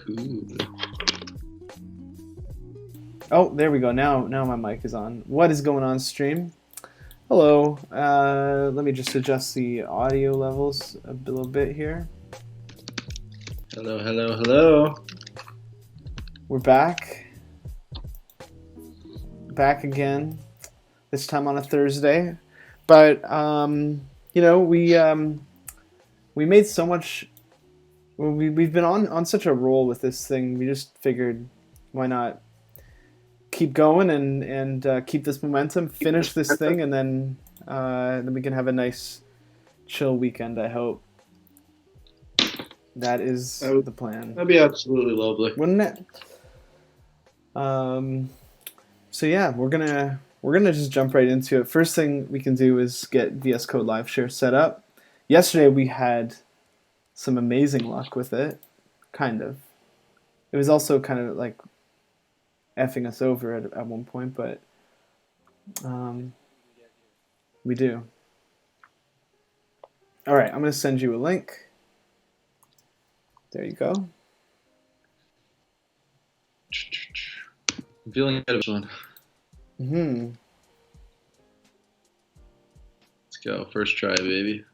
Cool. Oh, there we go. Now my mic is on. What is going on, stream? Hello. Let me just adjust the audio levels a little bit here. Hello, hello, hello. We're back. Back again. This time on a Thursday. But you know, we made so much. We've been on such a roll with this thing. We just figured, why not keep going and keep this momentum, finish this thing, and then we can have a nice, chill weekend. I hope. That is the plan. That'd be absolutely lovely, wouldn't it? So yeah, we're gonna just jump right into it. First thing we can do is get VS Code Live Share set up. Yesterday we had some amazing luck with it, kind of. It was also kind of like effing us over at one point, but we do. All right, I'm going to send you a link. There you go. I'm feeling good of this one. Let's go. First try, baby.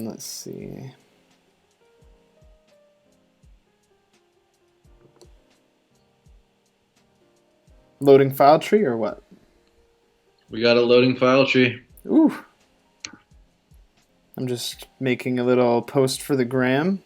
Let's see. Loading file tree or what? We got a loading file tree. Ooh. I'm just making a little post for the gram.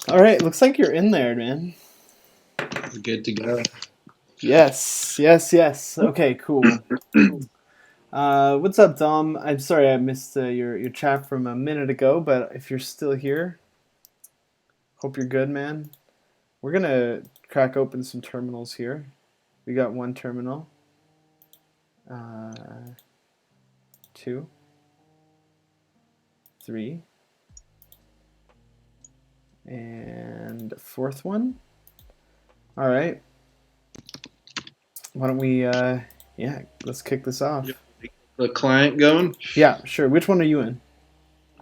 All right, looks like you're in there, man. We're good to go. Yes. Okay, cool. What's up, Dom? I'm sorry I missed your chat from a minute ago, but if you're still here, hope you're good, man. We're gonna crack open some terminals here. We got one terminal. 2, 3, and fourth one. All right. Why don't we? Yeah, let's kick this off. The client going? Yeah, sure. Which one are you in?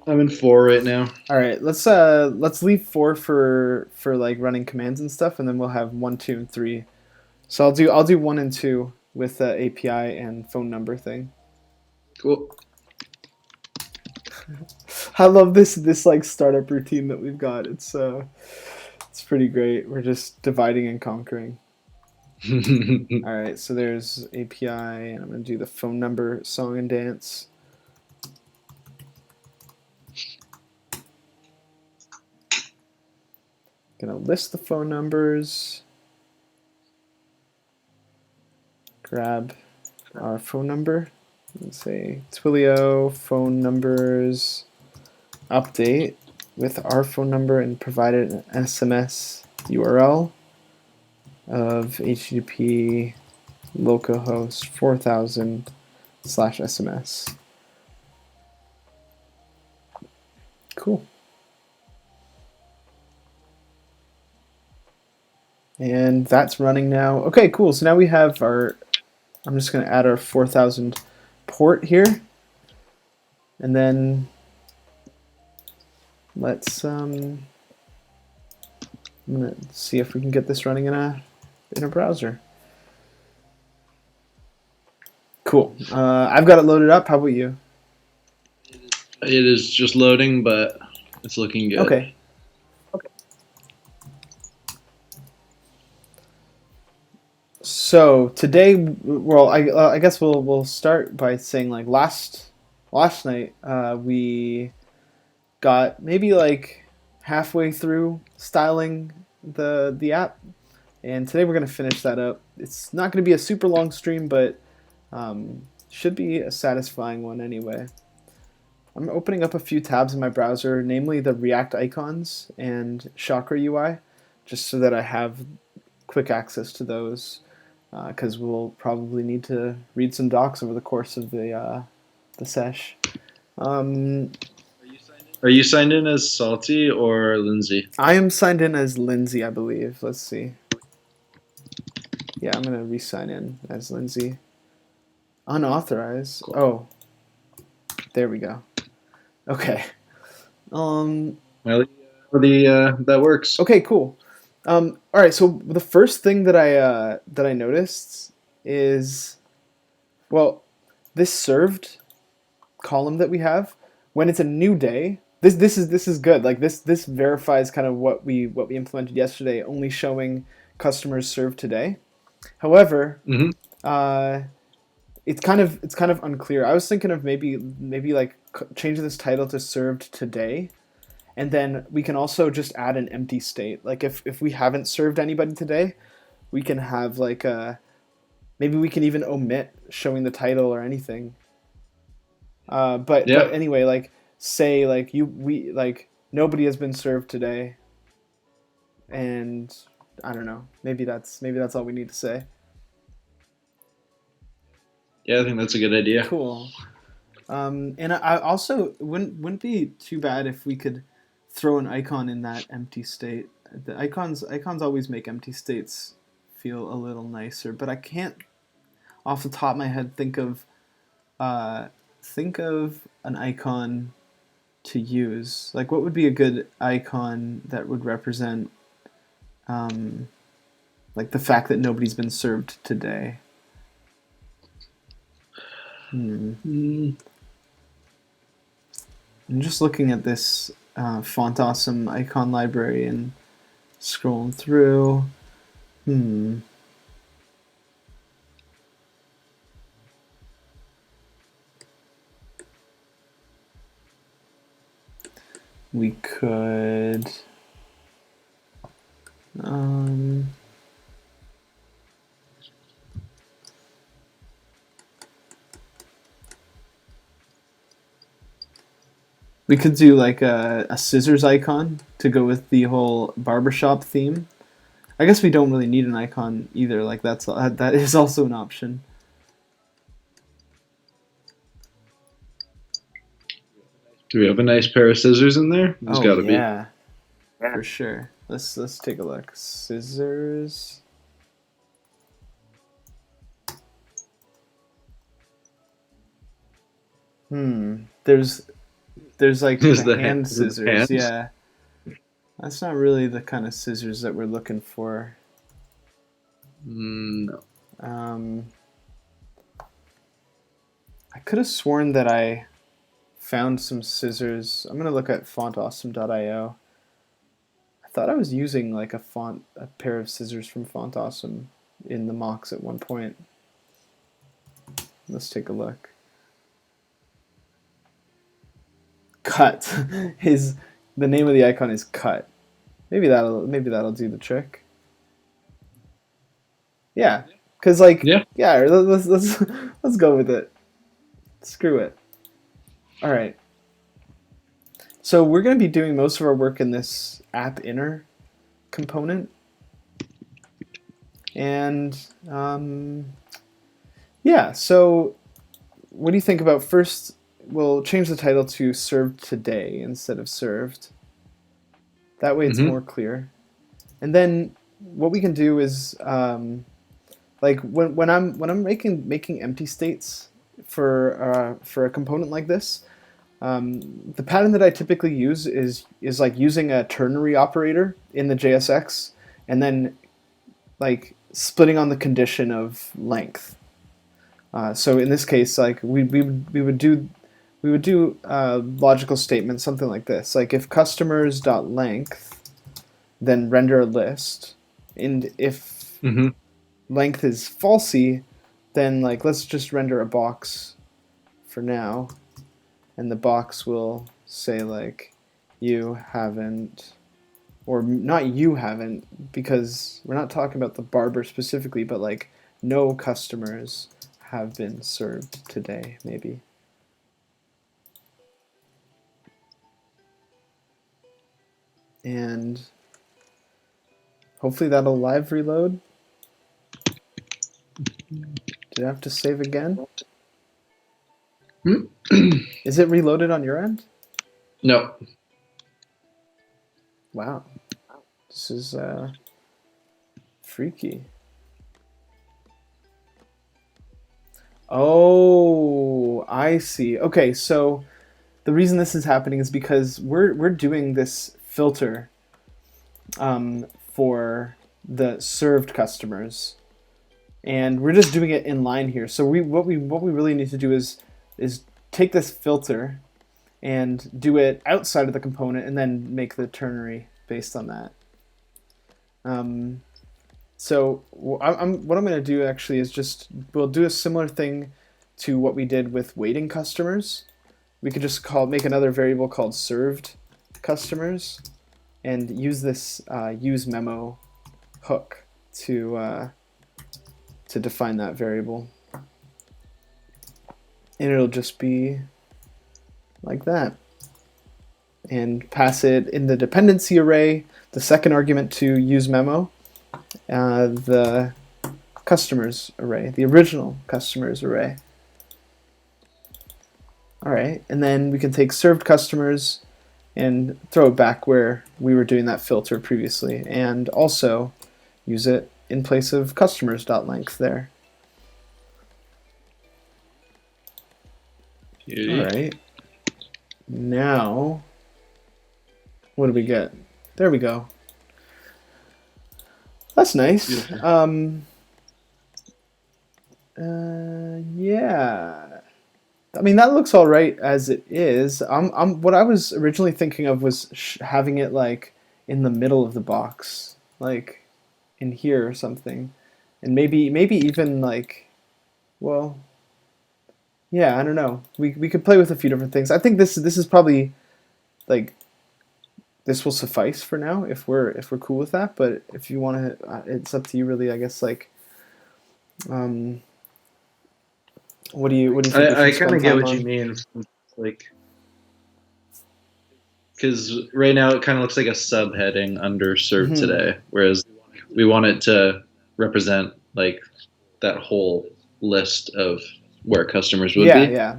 I'm in 4 right now. All right. Let's leave 4 for like running commands and stuff, and then we'll have 1, 2, and 3. So I'll do 1 and 2 with the API and phone number thing. Cool. I love this like startup routine that we've got. It's pretty great. We're just dividing and conquering. All right, so there's API, and I'm gonna do the phone number song and dance. Gonna list the phone numbers. Grab our phone number. Let's say Twilio phone numbers update with our phone number and provided an SMS URL of HTTP localhost 4000 /SMS. Cool. And that's running now. Okay, cool. So now we have our, I'm just going to add our 4000 port here. And then let's, I'm going to see if we can get this running in a browser. Cool. I've got it loaded up. How about you? It is just loading, but it's looking good. Okay. So today, well, I guess we'll start by saying like last night we got maybe like halfway through styling the app, and today we're gonna finish that up. It's not gonna be a super long stream, but should be a satisfying one anyway. I'm opening up a few tabs in my browser, namely the React icons and Chakra UI, just so that I have quick access to those. Because we'll probably need to read some docs over the course of the sesh. Are you signed in as Salty or Lindsay? I am signed in as Lindsay, I believe. Let's see. Yeah, I'm gonna re-sign in as Lindsay. Unauthorized. Oh, there we go. Okay. Well, that works. Okay, cool. All right. So the first thing that I noticed is, well, this served column that we have when it's a new day. This is good. Like this verifies kind of what we implemented yesterday, only showing customers served today. However, it's kind of unclear. I was thinking of maybe like changing this title to served today. And then we can also just add an empty state. Like if we haven't served anybody today, we can have like maybe we can even omit showing the title or anything. But anyway, like say like nobody has been served today, and I don't know. Maybe that's all we need to say. Yeah, I think that's a good idea. Cool. And I also wouldn't be too bad if we could throw an icon in that empty state. The icons always make empty states feel a little nicer, but I can't off the top of my head think of an icon to use. Like what would be a good icon that would represent like the fact that nobody's been served today? I'm just looking at this Font Awesome icon library and scrolling through. We could we could do like a scissors icon to go with the whole barbershop theme. I guess we don't really need an icon either. Like that is also an option. Do we have a nice pair of scissors in there? There's got to yeah, for sure. Let's take a look. Scissors. There's like the hand scissors. Yeah, that's not really the kind of scissors that we're looking for. No. I could have sworn that I found some scissors. I'm gonna look at fontawesome.io. I thought I was using like a pair of scissors from FontAwesome in the mocks at one point. Let's take a look. Cut. The name of the icon is cut. Maybe that'll do the trick. Yeah, because like yeah, let's go with it. Screw it. All right. So we're going to be doing most of our work in this app inner component, and yeah. So what do you think about first? We'll change the title to "Served Today" instead of "Served." That way, it's more clear. And then what we can do is like when I'm making empty states for a component like this, the pattern that I typically use is like using a ternary operator in the JSX and then like splitting on the condition of length. So in this case, like we would do logical statement something like this, like if customers.length, then render a list, and if length is falsy, then like let's just render a box for now, and the box will say like you haven't, or not you haven't, because we're not talking about the barber specifically, but like no customers have been served today, maybe. And hopefully that'll live reload. Did I have to save again? Is it reloaded on your end? No. Wow. This is freaky. Oh, I see. Okay, so the reason this is happening is because we're doing this filter for the served customers, and we're just doing it in line here. So what we really need to do is take this filter and do it outside of the component, and then make the ternary based on that. So what I'm going to do actually is we'll do a similar thing to what we did with waiting customers. We could just make another variable called served customers, and use this use memo hook to define that variable, and it'll just be like that, and pass it in the dependency array, the second argument to use memo, the customers array, the original customers array. All right, and then we can take served customers and throw it back where we were doing that filter previously, and also use it in place of customers.length there. All right. Now, what do we get? There we go. That's nice. Yeah. I mean, that looks all right as it is. What I was originally thinking of was having it like in the middle of the box, like in here or something, and maybe even like, well, yeah, I don't know. We could play with a few different things. I think this is probably like, this will suffice for now if we're cool with that. But if you want to, it's up to you really, I guess. Like, what do you think? I kind of get what you mean. Like, because right now it kind of looks like a subheading under served today, whereas we want it to represent like that whole list of where customers would Yeah, be. yeah.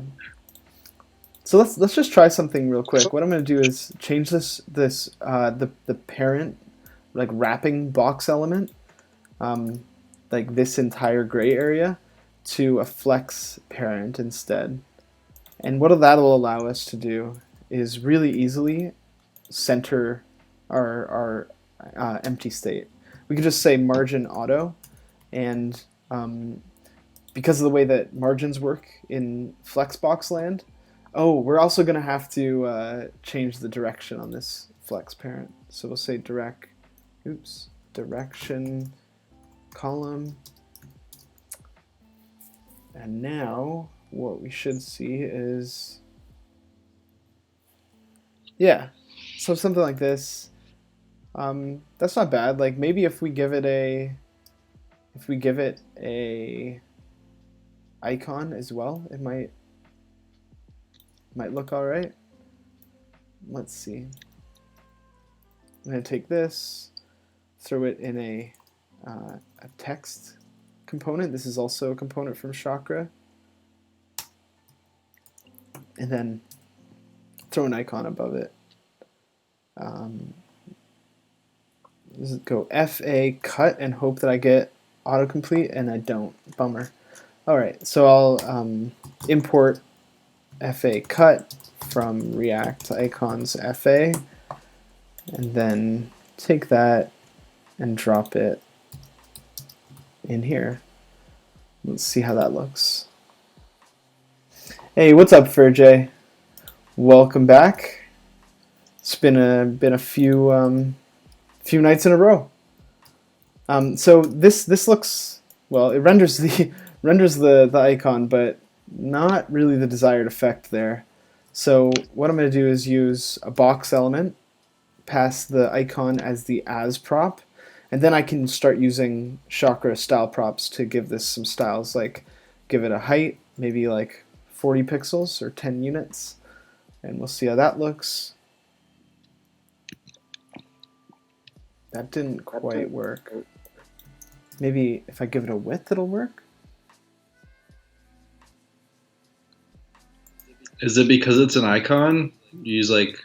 So let's just try something real quick. What I'm going to do is change the parent like wrapping box element, like this entire gray area, to a flex parent instead. And what that'll allow us to do is really easily center our empty state. We could just say margin auto, and because of the way that margins work in Flexbox land, oh, we're also going to have to change the direction on this flex parent. So we'll say direction column. And now what we should see is, yeah, so something like this. That's not bad. Like maybe if we give it a icon as well, it might look all right. Let's see. I'm gonna take this, throw it in a text component. This is also a component from Chakra, and then throw an icon above it. Let's go FA cut and hope that I get autocomplete, and I don't. Bummer. All right, so I'll import FA cut from React icons FA, and then take that and drop it in here. Let's see how that looks. Hey, what's up, Ferjay? Welcome back. It's been a few nights in a row. So this looks, well, it renders the icon, but not really the desired effect there. So what I'm going to do is use a box element, pass the icon as the as prop, and then I can start using Chakra style props to give this some styles, like give it a height, maybe like 40 pixels or 10 units, and we'll see how that looks. That didn't quite work. Maybe if I give it a width, it'll work? Is it because it's an icon? You use like...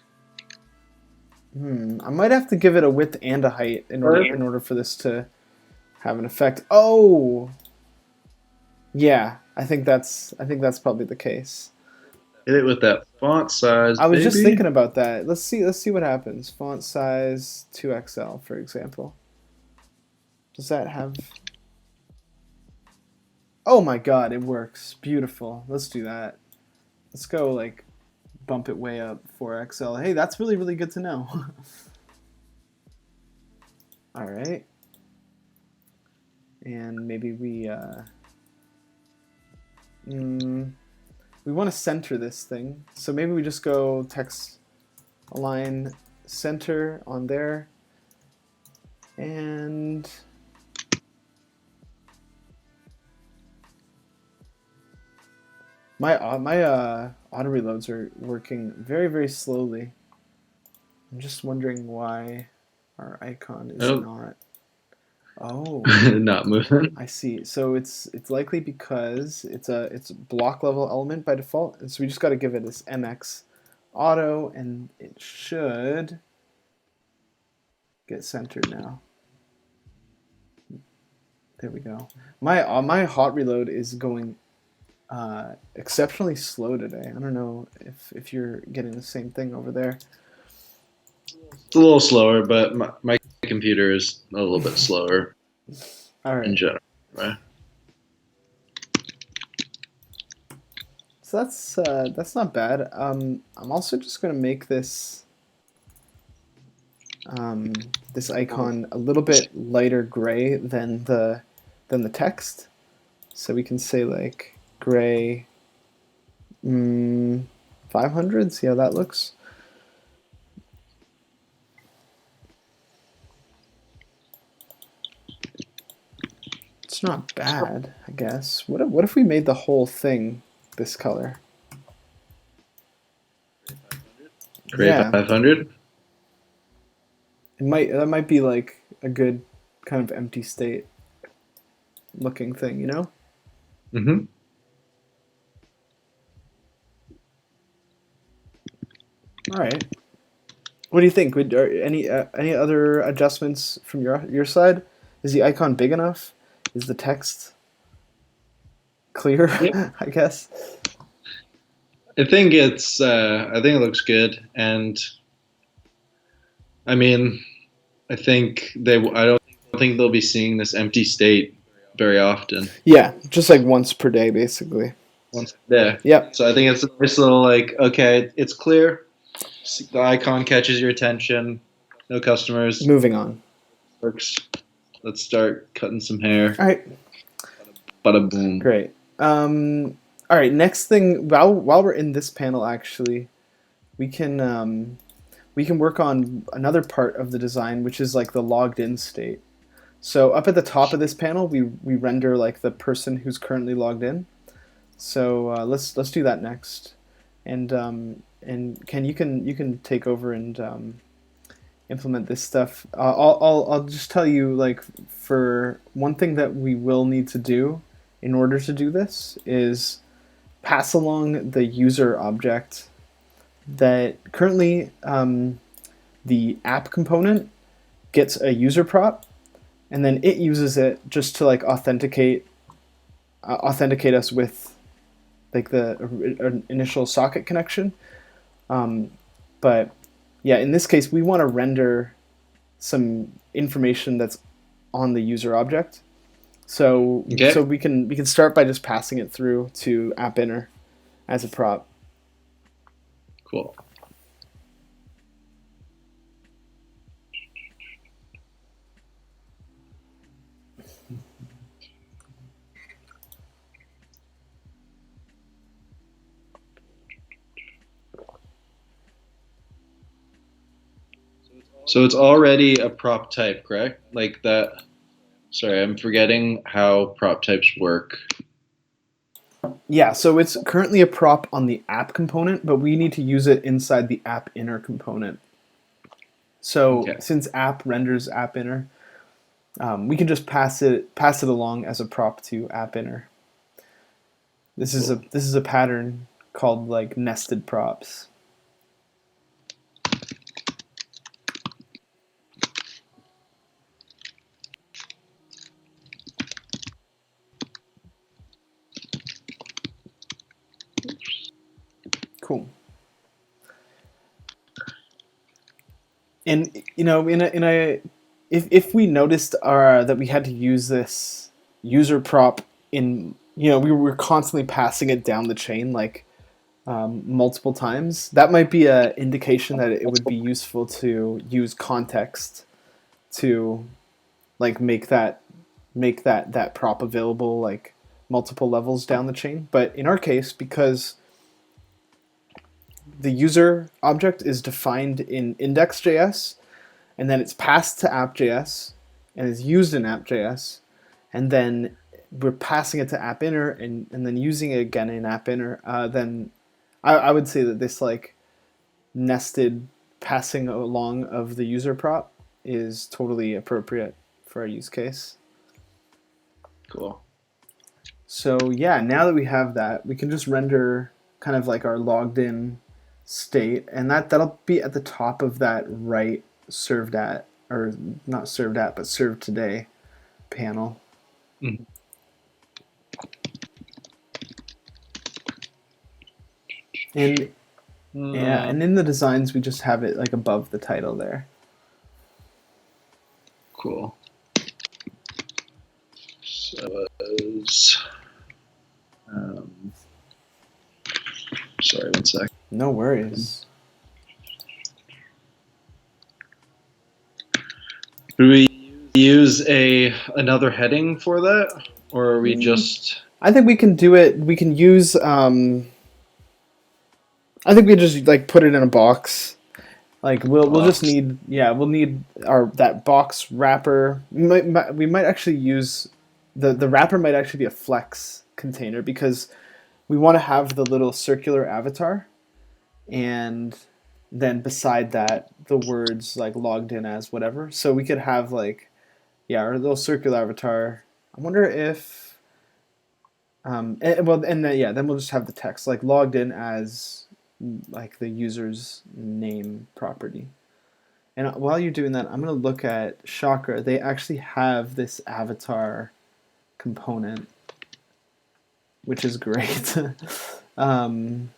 I might have to give it a width and a height in order for this to have an effect. Oh! Yeah, I think that's probably the case. Hit it with that font size, I was just baby. thinking about that. Let's see what happens. Font size 2XL, for example. Does that have... Oh my god, it works. Beautiful. Let's do that. Let's go, like, bump it way up 4XL. Hey, that's really, really good to know. Alright. And maybe we want to center this thing. So maybe we just go text align center on there. And my auto reloads are working very, very slowly. I'm just wondering why our icon is not. Oh, not moving. I see. So it's likely because it's a block level element by default, and so we just got to give it this MX auto, and it should get centered now. There we go. My hot reload is going exceptionally slow today. I don't know if you're getting the same thing over there. It's a little slower, but my computer is a little bit slower. All right. In general, right? So that's not bad. I'm also just going to make this this icon a little bit lighter gray than the text, so we can say like gray 500. See how that looks. It's not bad, I guess. What if we made the whole thing this color? Gray 500. That might be like a good kind of empty state looking thing, you know? Mm-hmm. All right. What do you think? Are any other adjustments from your side? Is the icon big enough? Is the text clear? Yep. I guess. I think it looks good, and I mean, I don't think they'll be seeing this empty state very often. Yeah, just like once per day, basically. Once there, Yep. so I think it's a nice little like, okay, it's clear. The icon catches your attention. No customers. Moving on. Works. Let's start cutting some hair. All right. Bada boom. Great. All right. Next thing, while we're in this panel, actually, we can work on another part of the design, which is like the logged in state. So up at the top of this panel, we render like the person who's currently logged in. So let's do that next. And Ken, you can take over and implement this stuff. I'll just tell you, like, for one thing that we will need to do in order to do this is pass along the user object that currently the app component gets a user prop, and then it uses it just to like authenticate us with like the initial socket connection. But yeah, in this case, we want to render some information that's on the user object. So Okay. so we can start by just passing it through to app inner as a prop. Cool. So it's already a prop type, correct? Like that. Sorry, I'm forgetting how prop types work. Yeah, so it's currently a prop on the app component, but we need to use it inside the app inner component. So Okay. since app renders app inner, we can just pass it along as a prop to app inner. This is a pattern called like nested props. Cool. And you know, if we noticed that we had to use this user prop in, you know, we were constantly passing it down the chain like multiple times, that might be an indication that it would be useful to use context to like make that prop available like multiple levels down the chain. But in our case, because the user object is defined in index.js, and then it's passed to app.js and is used in app.js, and then we're passing it to app inner and then using it again in app inner, then I would say that this like nested passing along of the user prop is totally appropriate for our use case. Cool. So yeah, now that we have that, we can just render kind of like our logged in state, and that'll be at the top of that right served at, or not served at, but served today panel. Mm-hmm. And yeah, and in the designs we just have it like above the title there. Cool. So sorry, one sec. No worries. Do we use another heading for that, or are we just? I think we can do it. We can use. I think we just like put it in a box. Like we'll just need, yeah, we'll need that box wrapper. We might actually use the wrapper might actually be a flex container, because we want to have the little circular avatar, and then beside that the words like logged in as whatever. So we could have like Yeah, our little circular avatar. I wonder if well, and then yeah, then we'll just have the text like logged in as like the user's name property. And while you're doing that, I'm gonna look at Chakra. They actually have this avatar component, which is great. um,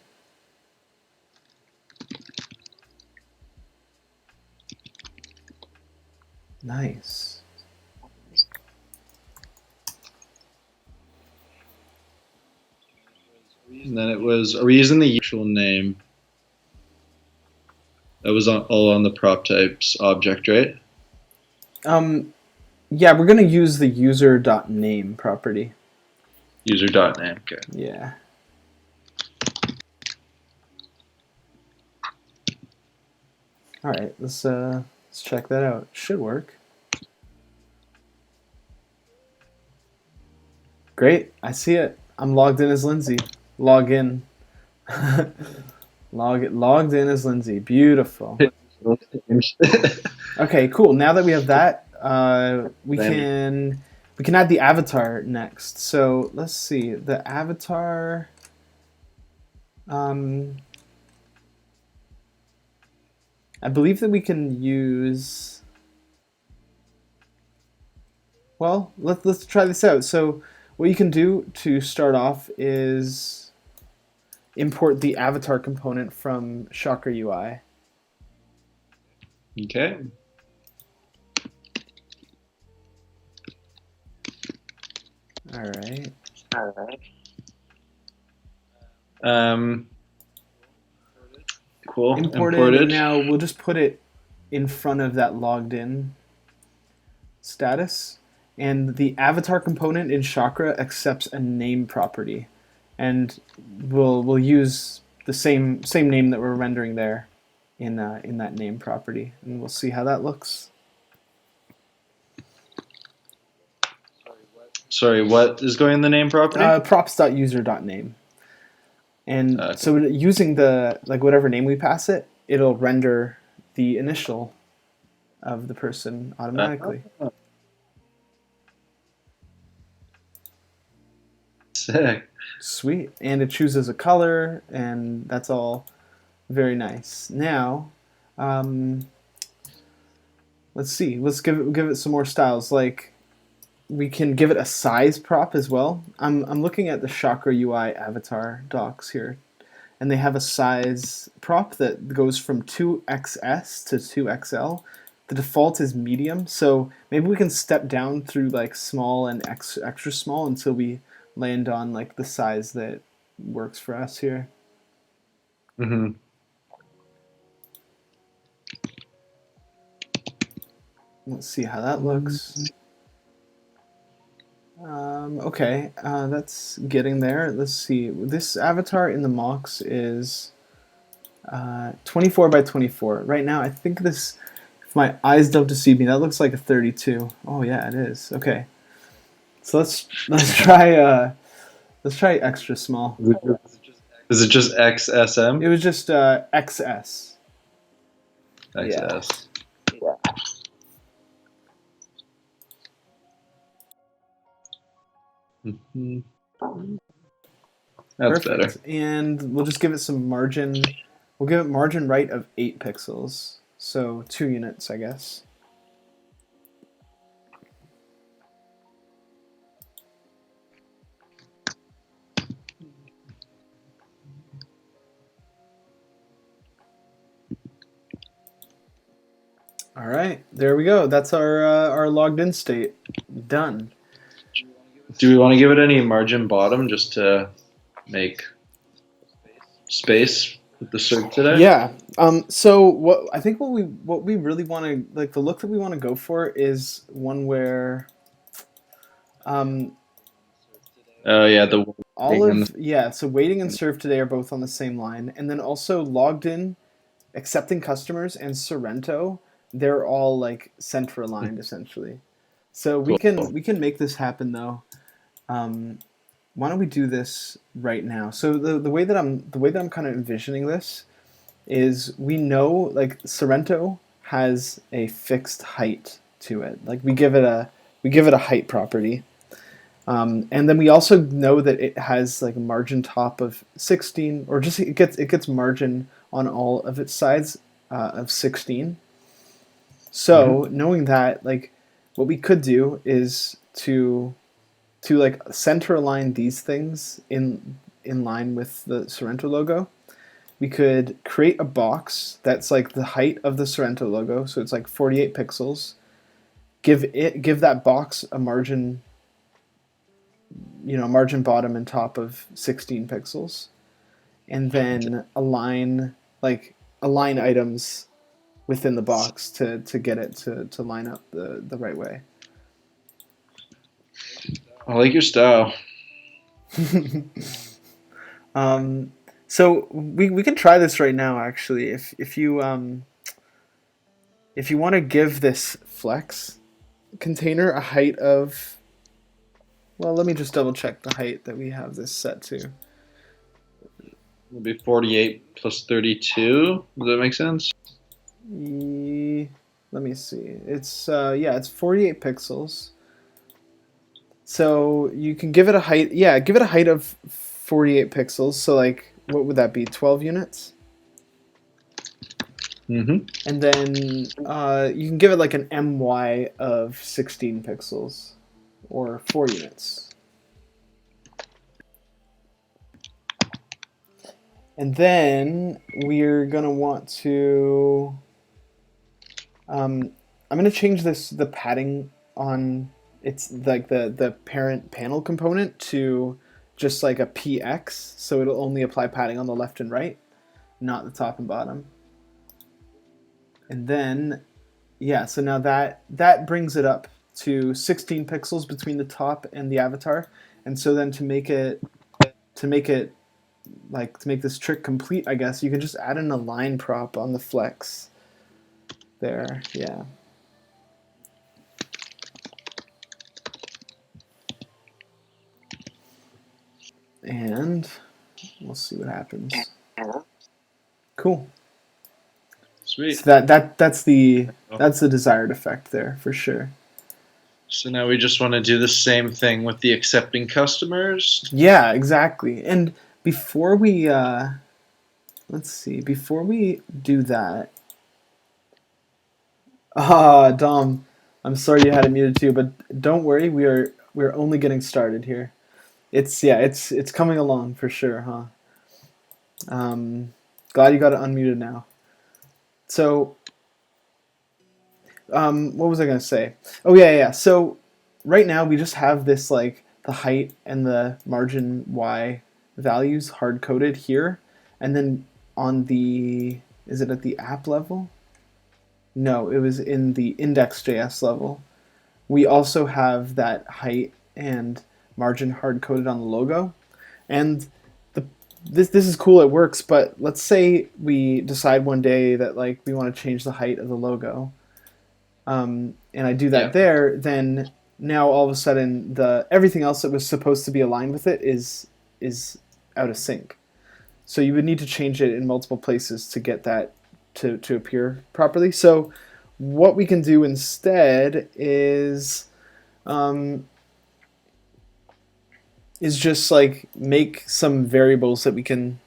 nice. And then it was, are we using the actual name? That was all on the prop types object, right? Yeah, we're gonna use the user.name property. User.name, okay. Yeah. All right, let's check that out. Should work. Great, I see it. I'm logged in as Lindsay. Log in. Logged in as Lindsay. Beautiful. Okay, cool. Now that we have that, we can add the avatar next. So let's see the avatar. I believe that we can use. Well, let's try this out. So what you can do to start off is import the avatar component from Chakra UI. Okay. All right. Cool. Imported. And now we'll just put it in front of that logged in status. And the avatar component in Chakra accepts a name property, and we'll use the same name that we're rendering there in that name property, and we'll see how that looks. Sorry, what is going in the name property? Props.user.name. And so using the whatever name we pass it, it'll render the initial of the person automatically. Sick. Sweet. And it chooses a color, and that's all very nice. Now, let's see. Let's give it some more styles. Like, we can give it a size prop as well. I'm looking at the Chakra UI avatar docs here, and they have a size prop that goes from 2XS to 2XL. The default is medium, so maybe we can step down through like small and extra small until we land on like the size that works for us here. Mm-hmm. Let's see how that looks. Okay, that's getting there. Let's see. This avatar in the mocks is 24 by 24. Right now, I think this, if my eyes don't deceive me, that looks like a 32. Oh yeah, it is. Okay. So let's try extra small. Is it just XSM? It was just XS. XS. Yeah. Mm-hmm. That's Perfect. better. And we'll just give it some margin. We'll give it margin right of 8 pixels. So 2 units, I guess. All right, there we go. That's our logged in state. Done. Do we want to give it any margin bottom just to make space with the circ today? Yeah. So what we really want to like the look that we want to go for is one where Oh yeah, the so waiting and serve today are both on the same line, and then also logged in, accepting customers, and Sorrento, they're all like center aligned essentially. So we can make this happen though. Why don't we do this right now? So the way that I'm kind of envisioning this is we know like Sorrento has a fixed height to it. Like we give it we give it a height property. And then we also know that it has like a margin top of 16, or just it gets margin on all of its sides of 16. So knowing that, like, what we could do is to like center align these things in line with the Sorrento logo. We could create a box that's like the height of the Sorrento logo, so it's like 48 pixels. Give that box a margin, margin bottom and top of 16 pixels, and then align items within the box to get it to line up the right way. I like your style. So we can try this right now, actually. If you want to give this flex container a height of, well, let me just double check the height that we have this set to. It'll be 48 plus 32. Does that make sense? Let me see. It's 48 pixels. So you can give it a height. Yeah, give it a height of 48 pixels. So like, what would that be? 12 units. And then you can give it like an MY of 16 pixels, or 4 units. And then we're gonna want to. I'm gonna change the padding on it's like the parent panel component to just like a PX, so it'll only apply padding on the left and right, not the top and bottom. And then, yeah, so now that brings it up to 16 pixels between the top and the avatar. And so then to make this trick complete, I guess, you can just add an align prop on the flex there. Yeah. And we'll see what happens. Cool. Sweet. So that's the desired effect there for sure. So now we just want to do the same thing with the accepting customers. Yeah, exactly. And before we before we do that, Dom, I'm sorry you had it muted too, but don't worry, we're only getting started here. It's coming along for sure, huh? Glad you got it unmuted now. So, what was I gonna say? Oh yeah. So right now we just have this like the height and the margin Y values hard coded here, and then on is it at the app level? No, it was in the index.js level. We also have that height and margin hard coded on the logo, and this is cool. It works, but let's say we decide one day that like we want to change the height of the logo, and I do that there. Then now all of a sudden everything else that was supposed to be aligned with it is out of sync. So you would need to change it in multiple places to get that to appear properly. So what we can do instead is just like make some variables that we can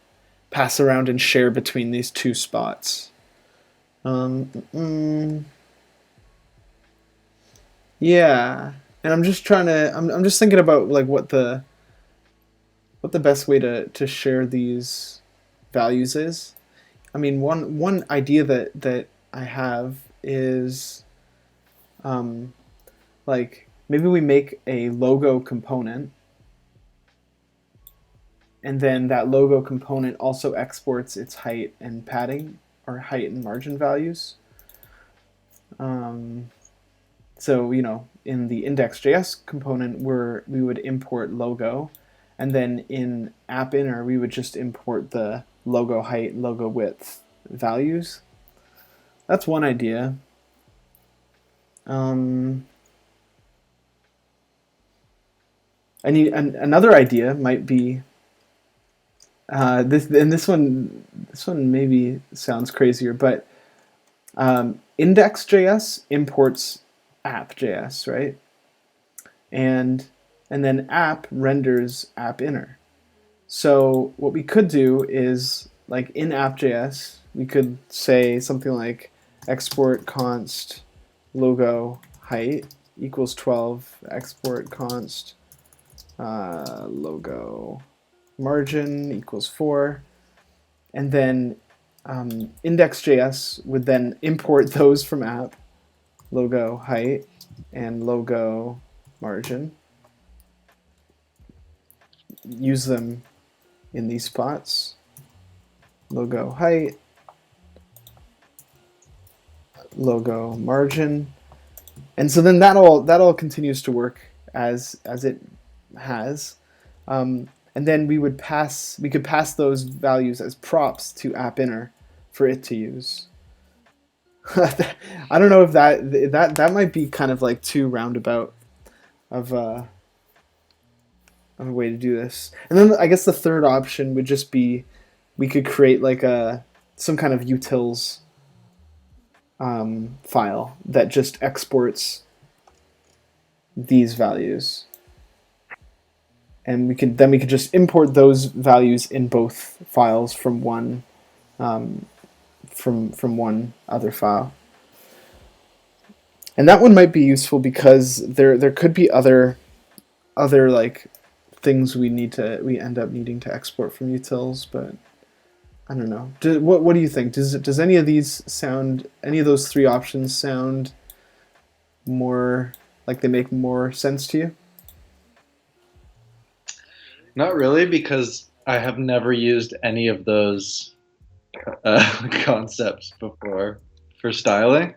pass around and share between these two spots. Yeah, and I'm just thinking about like what the best way to share these values is. I mean, one idea that I have is like maybe we make a logo component, and then that logo component also exports its height and padding, or height and margin values. So in the index.js component, we would import logo, and then in app inner we would just import the logo height, logo width values. That's one idea. Another idea might be this one maybe sounds crazier, but index.js imports app.js, right? and then app renders app inner. So what we could do is, like in app.js, we could say something like export const logo height equals 12, export const logo margin equals 4, and then index.js would then import those from app, logo height and logo margin, use them in these spots, logo height, logo margin, and so then that all continues to work as it has, and then we could pass those values as props to app inner for it to use. I don't know if that might be kind of like too roundabout of a way to do this. And then I guess the third option would just be we could create like some kind of utils file that just exports these values, and we could just import those values in both files from one from one other file. And that one might be useful because there could be other like things we end up needing to export from utils, but I don't know. What do you think? Does any of those three options sound more like they make more sense to you? Not really, because I have never used any of those concepts before for styling.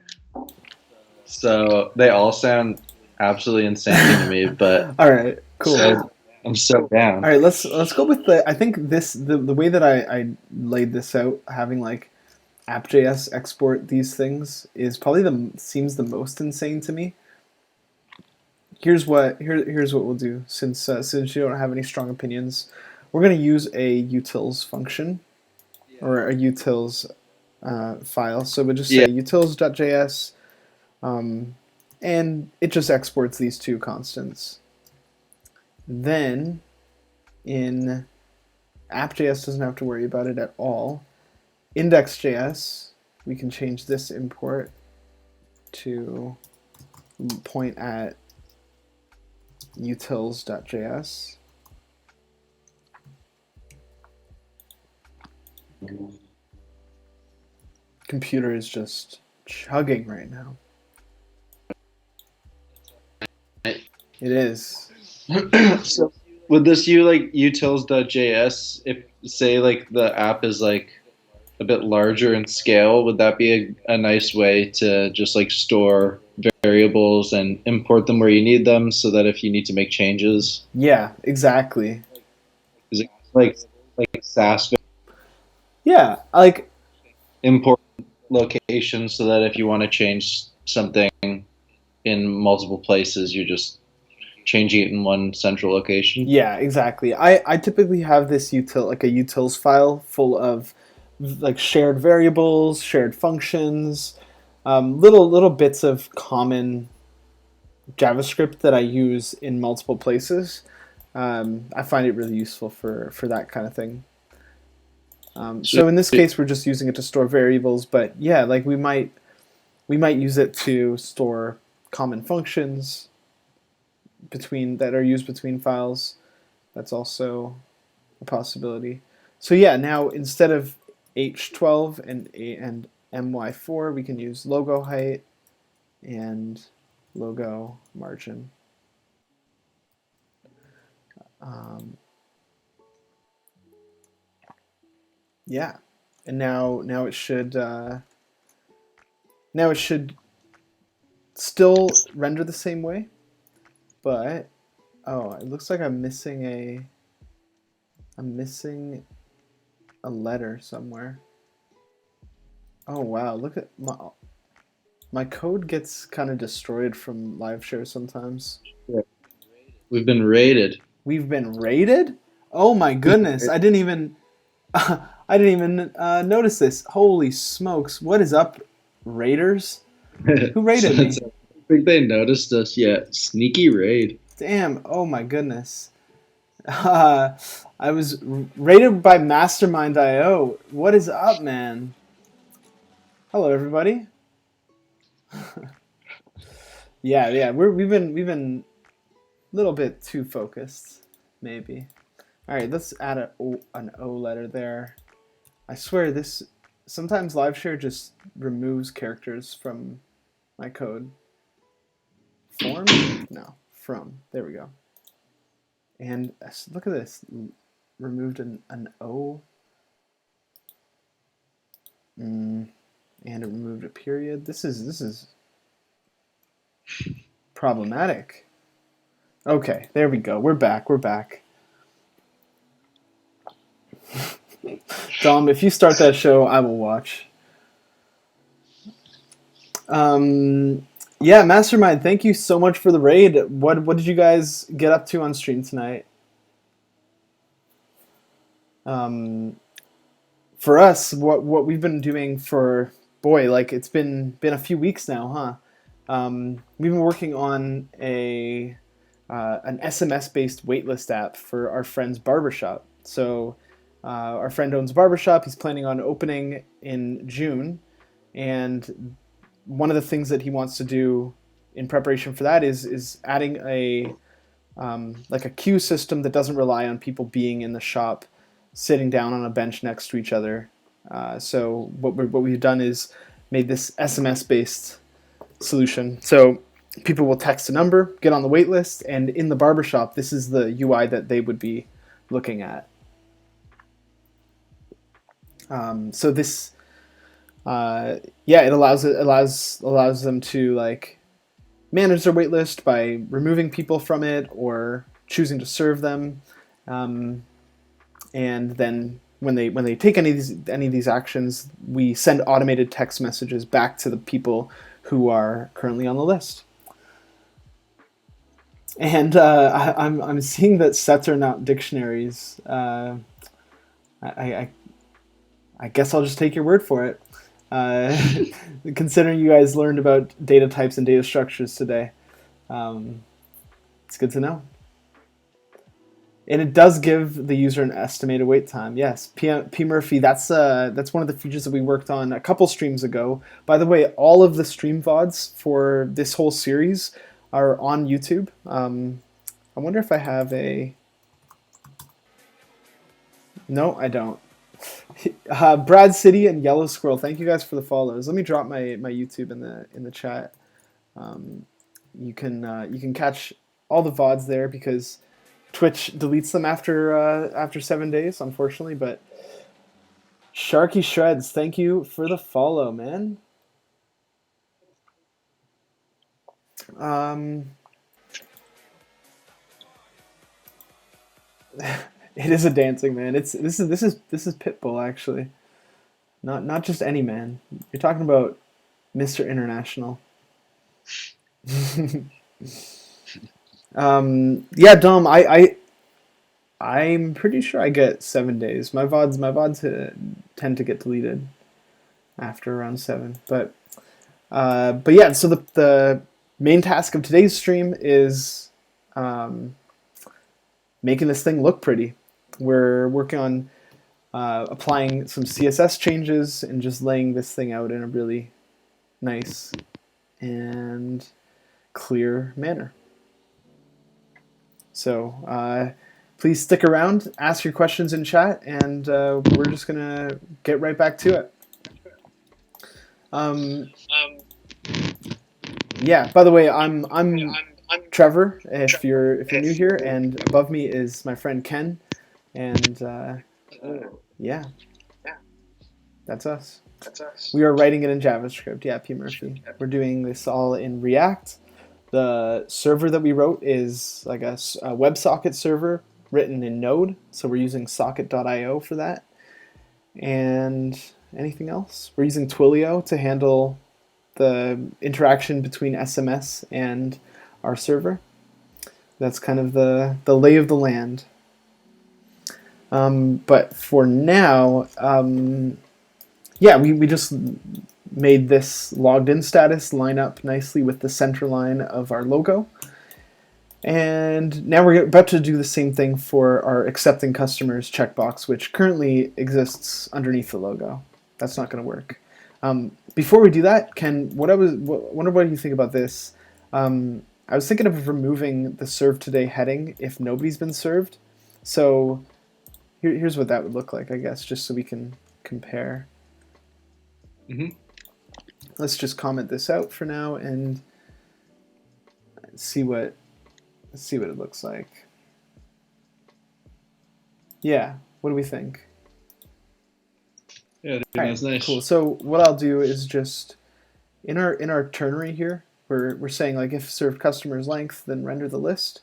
So they all sound absolutely insane to me, but all right, cool. So I'm so down. All right, let's go with I think the way that I laid this out, having like app.js export these things, is probably seems the most insane to me. Here's what we'll do, since you don't have any strong opinions. We're going to use a utils function, or a utils file. So we'll just say utils.js, and it just exports these two constants. Then in app.js doesn't have to worry about it at all. Index.js, we can change this import to point at utils.js. Computer is just chugging right now. It is. So would this utils.js, if say like the app is like a bit larger in scale, would that be a nice way to just like store variables and import them where you need them, so that if you need to make changes? Yeah, exactly. Is it like Sass? Yeah, like import locations, so that if you want to change something in multiple places, you're just changing it in one central location. Yeah, exactly. I typically have this a utils file full of like shared variables, shared functions, little bits of common JavaScript that I use in multiple places. I find it really useful for that kind of thing. So in this case, we're just using it to store variables, but yeah, like we might use it to store common functions that are used between files. That's also a possibility. So yeah, now instead of h12 and my4, we can use logo height and logo margin. Yeah, and now it should still render the same way, but it looks like I'm missing a letter somewhere. Oh wow, look at my code gets kind of destroyed from live share sometimes. Yeah. We've been raided. We've been raided? Oh my goodness, I didn't even notice this. Holy smokes, what is up, raiders? Who raided me? I think they noticed us. Yeah, sneaky raid. Damn. Oh my goodness. Uh, I was rated by Mastermind.io. What is up, man? Hello, everybody. Yeah, yeah. We've been a little bit too focused, maybe. All right, let's add an O letter there. I swear this sometimes live share just removes characters from my code. Form? No, from. There we go. And look at this. Removed an O. And it removed a period. This is problematic. Okay, there we go. We're back. We're back. Dom, if you start that show, I will watch. Yeah, Mastermind, thank you so much for the raid. What did you guys get up to on stream tonight? For us, what we've been doing for boy, like it's been a few weeks now, huh? We've been working on a an SMS based waitlist app for our friend's barbershop. So our friend owns a barbershop. He's planning on opening in June, and one of the things that he wants to do in preparation for that is adding a like a queue system that doesn't rely on people being in the shop, sitting down on a bench next to each other. So what we've done is made this SMS based solution. So people will text a number, get on the wait list, and in the barbershop, this is the UI that they would be looking at. So this, yeah, it allows them to like manage their wait list by removing people from it or choosing to serve them, and then when they take any of these actions, we send automated text messages back to the people who are currently on the list. And I'm seeing that sets are not dictionaries. I I guess I'll just take your word for it. Uh, Considering you guys learned about data types and data structures today, it's good to know. And it does give the user an estimated wait time. Yes, P Murphy. That's one of the features that we worked on a couple streams ago. By the way, all of the stream VODs for this whole series are on YouTube. I wonder if I have a. No, I don't. Brad City and Yellow Squirrel. Thank you guys for the follows. Let me drop my YouTube in the chat. You can catch all the VODs there because Twitch deletes them after 7 days, unfortunately. But Sharky Shreds, thank you for the follow, man. It is a dancing man. This is Pitbull actually, not just any man. You're talking about Mr. International. Yeah, Dom. I'm pretty sure I get 7 days. My VODs tend to get deleted after around 7. But yeah. So the main task of today's stream is making this thing look pretty. We're working on applying some CSS changes and just laying this thing out in a really nice and clear manner. So please stick around, ask your questions in chat, and we're just gonna get right back to it. Yeah. By the way, I'm Trevor. If you're new here, and above me is my friend Ken, and yeah, that's us. We are writing it in JavaScript. Yeah, P Murphy. We're doing this all in React. The server that we wrote is like a WebSocket server written in Node, so we're using socket.io for that. And anything else? We're using Twilio to handle the interaction between SMS and our server. That's kind of the lay of the land. But for now, yeah, we just made this logged in status line up nicely with the center line of our logo. And now we're about to do the same thing for our accepting customers checkbox, which currently exists underneath the logo. That's not going to work. Before we do that, Ken, wonder what you think about this. I was thinking of removing the serve today heading if nobody's been served. So here's what that would look like, I guess, just so we can compare. Mm-hmm. Let's just comment this out for now and see what it looks like. Yeah, what do we think? Yeah, I think All that's right, nice. cool. So what I'll do is just in our ternary here, we're saying like if served customer's length, then render the list.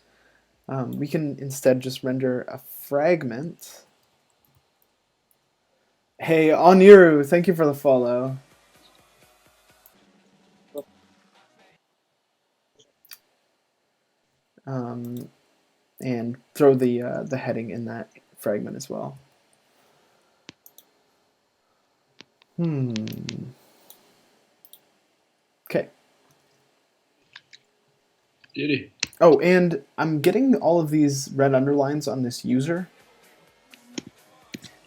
We can instead just render a fragment. Hey, Oniru, thank you for the follow. And throw the heading in that fragment as well. Okay. Beauty. Oh, and I'm getting all of these red underlines on this user.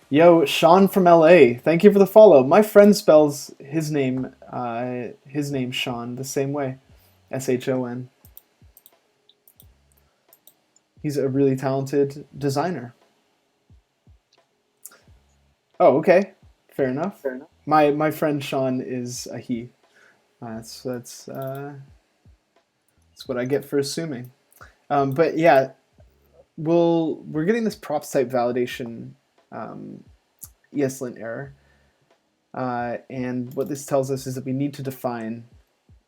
Yo, Sean from LA, thank you for the follow. My friend spells his name Sean the same way, Shon. He's a really talented designer. Oh, okay, fair enough. My friend Sean is a he. That's what I get for assuming. But yeah, we're getting this props type validation ESLint error. And what this tells us is that we need to define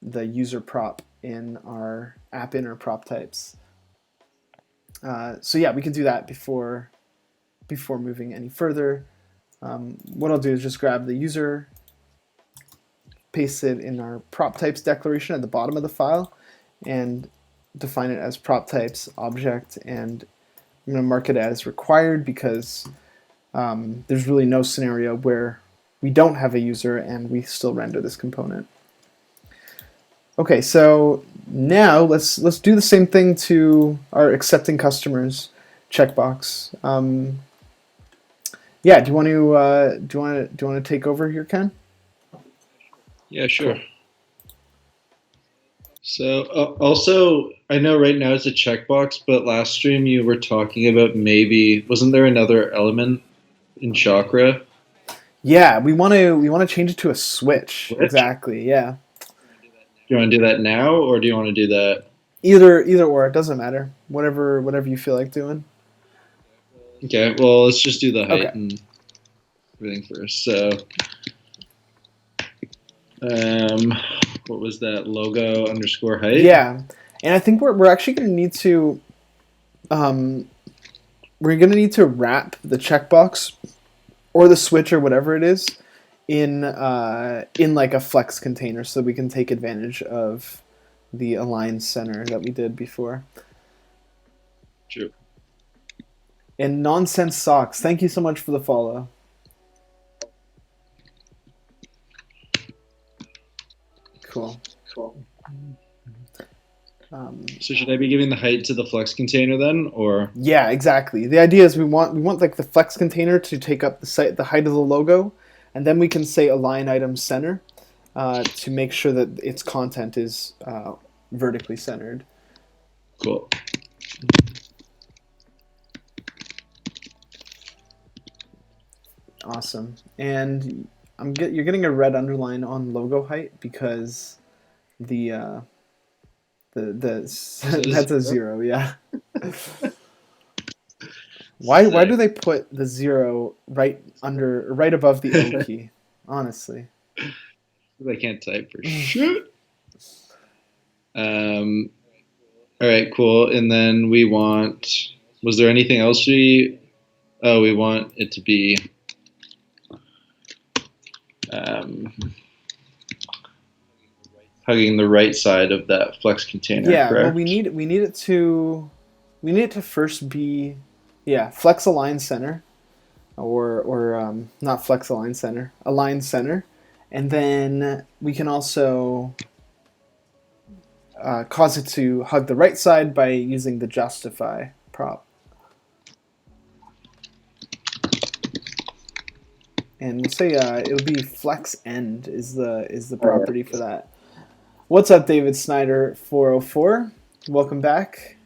the user prop in our app inner prop types. So yeah, we can do that before moving any further. What I'll do is just grab the user, paste it in our prop types declaration at the bottom of the file, and define it as prop types object, and I'm going to mark it as required because there's really no scenario where we don't have a user and we still render this component. Okay, so now let's do the same thing to our accepting customers checkbox. Yeah, do you want to take over here, Ken? Yeah, sure. Cool. So also, I know right now it's a checkbox, but last stream you were talking about maybe wasn't there another element in Chakra? Yeah, we want to change it to a switch. Switch? Exactly. Yeah. Do you want to do that now, or do you want to do that? Either or, it doesn't matter. Whatever you feel like doing. Okay, well let's just do the height Okay. and everything first. So, um, what was that logo underscore height? Yeah, and I think we're actually going to need to wrap the checkbox or the switch or whatever it is in like a flex container so we can take advantage of the align center that we did before. True. And Nonsense Socks, thank you so much for the follow. Cool. So should I be giving the height to the flex container then, or? Yeah, exactly. The idea is we want like the flex container to take up the height of the logo, and then we can say align item center to make sure that its content is vertically centered. Cool. Awesome. And you're getting a red underline on logo height because the that's a 0, yeah. Why do they put the 0 right above the O key? Honestly. I can't type for shit. All right, cool. And then we want. Was there anything else we? Oh, we want it to be. Hugging the right side of that flex container. Yeah, correct? well we need it to first be flex align center or not flex align center, align center, and then we can also cause it to hug the right side by using the justify prop. And we'll say it'll be flex end is the property for that. What's up, David Snyder 404? Welcome back.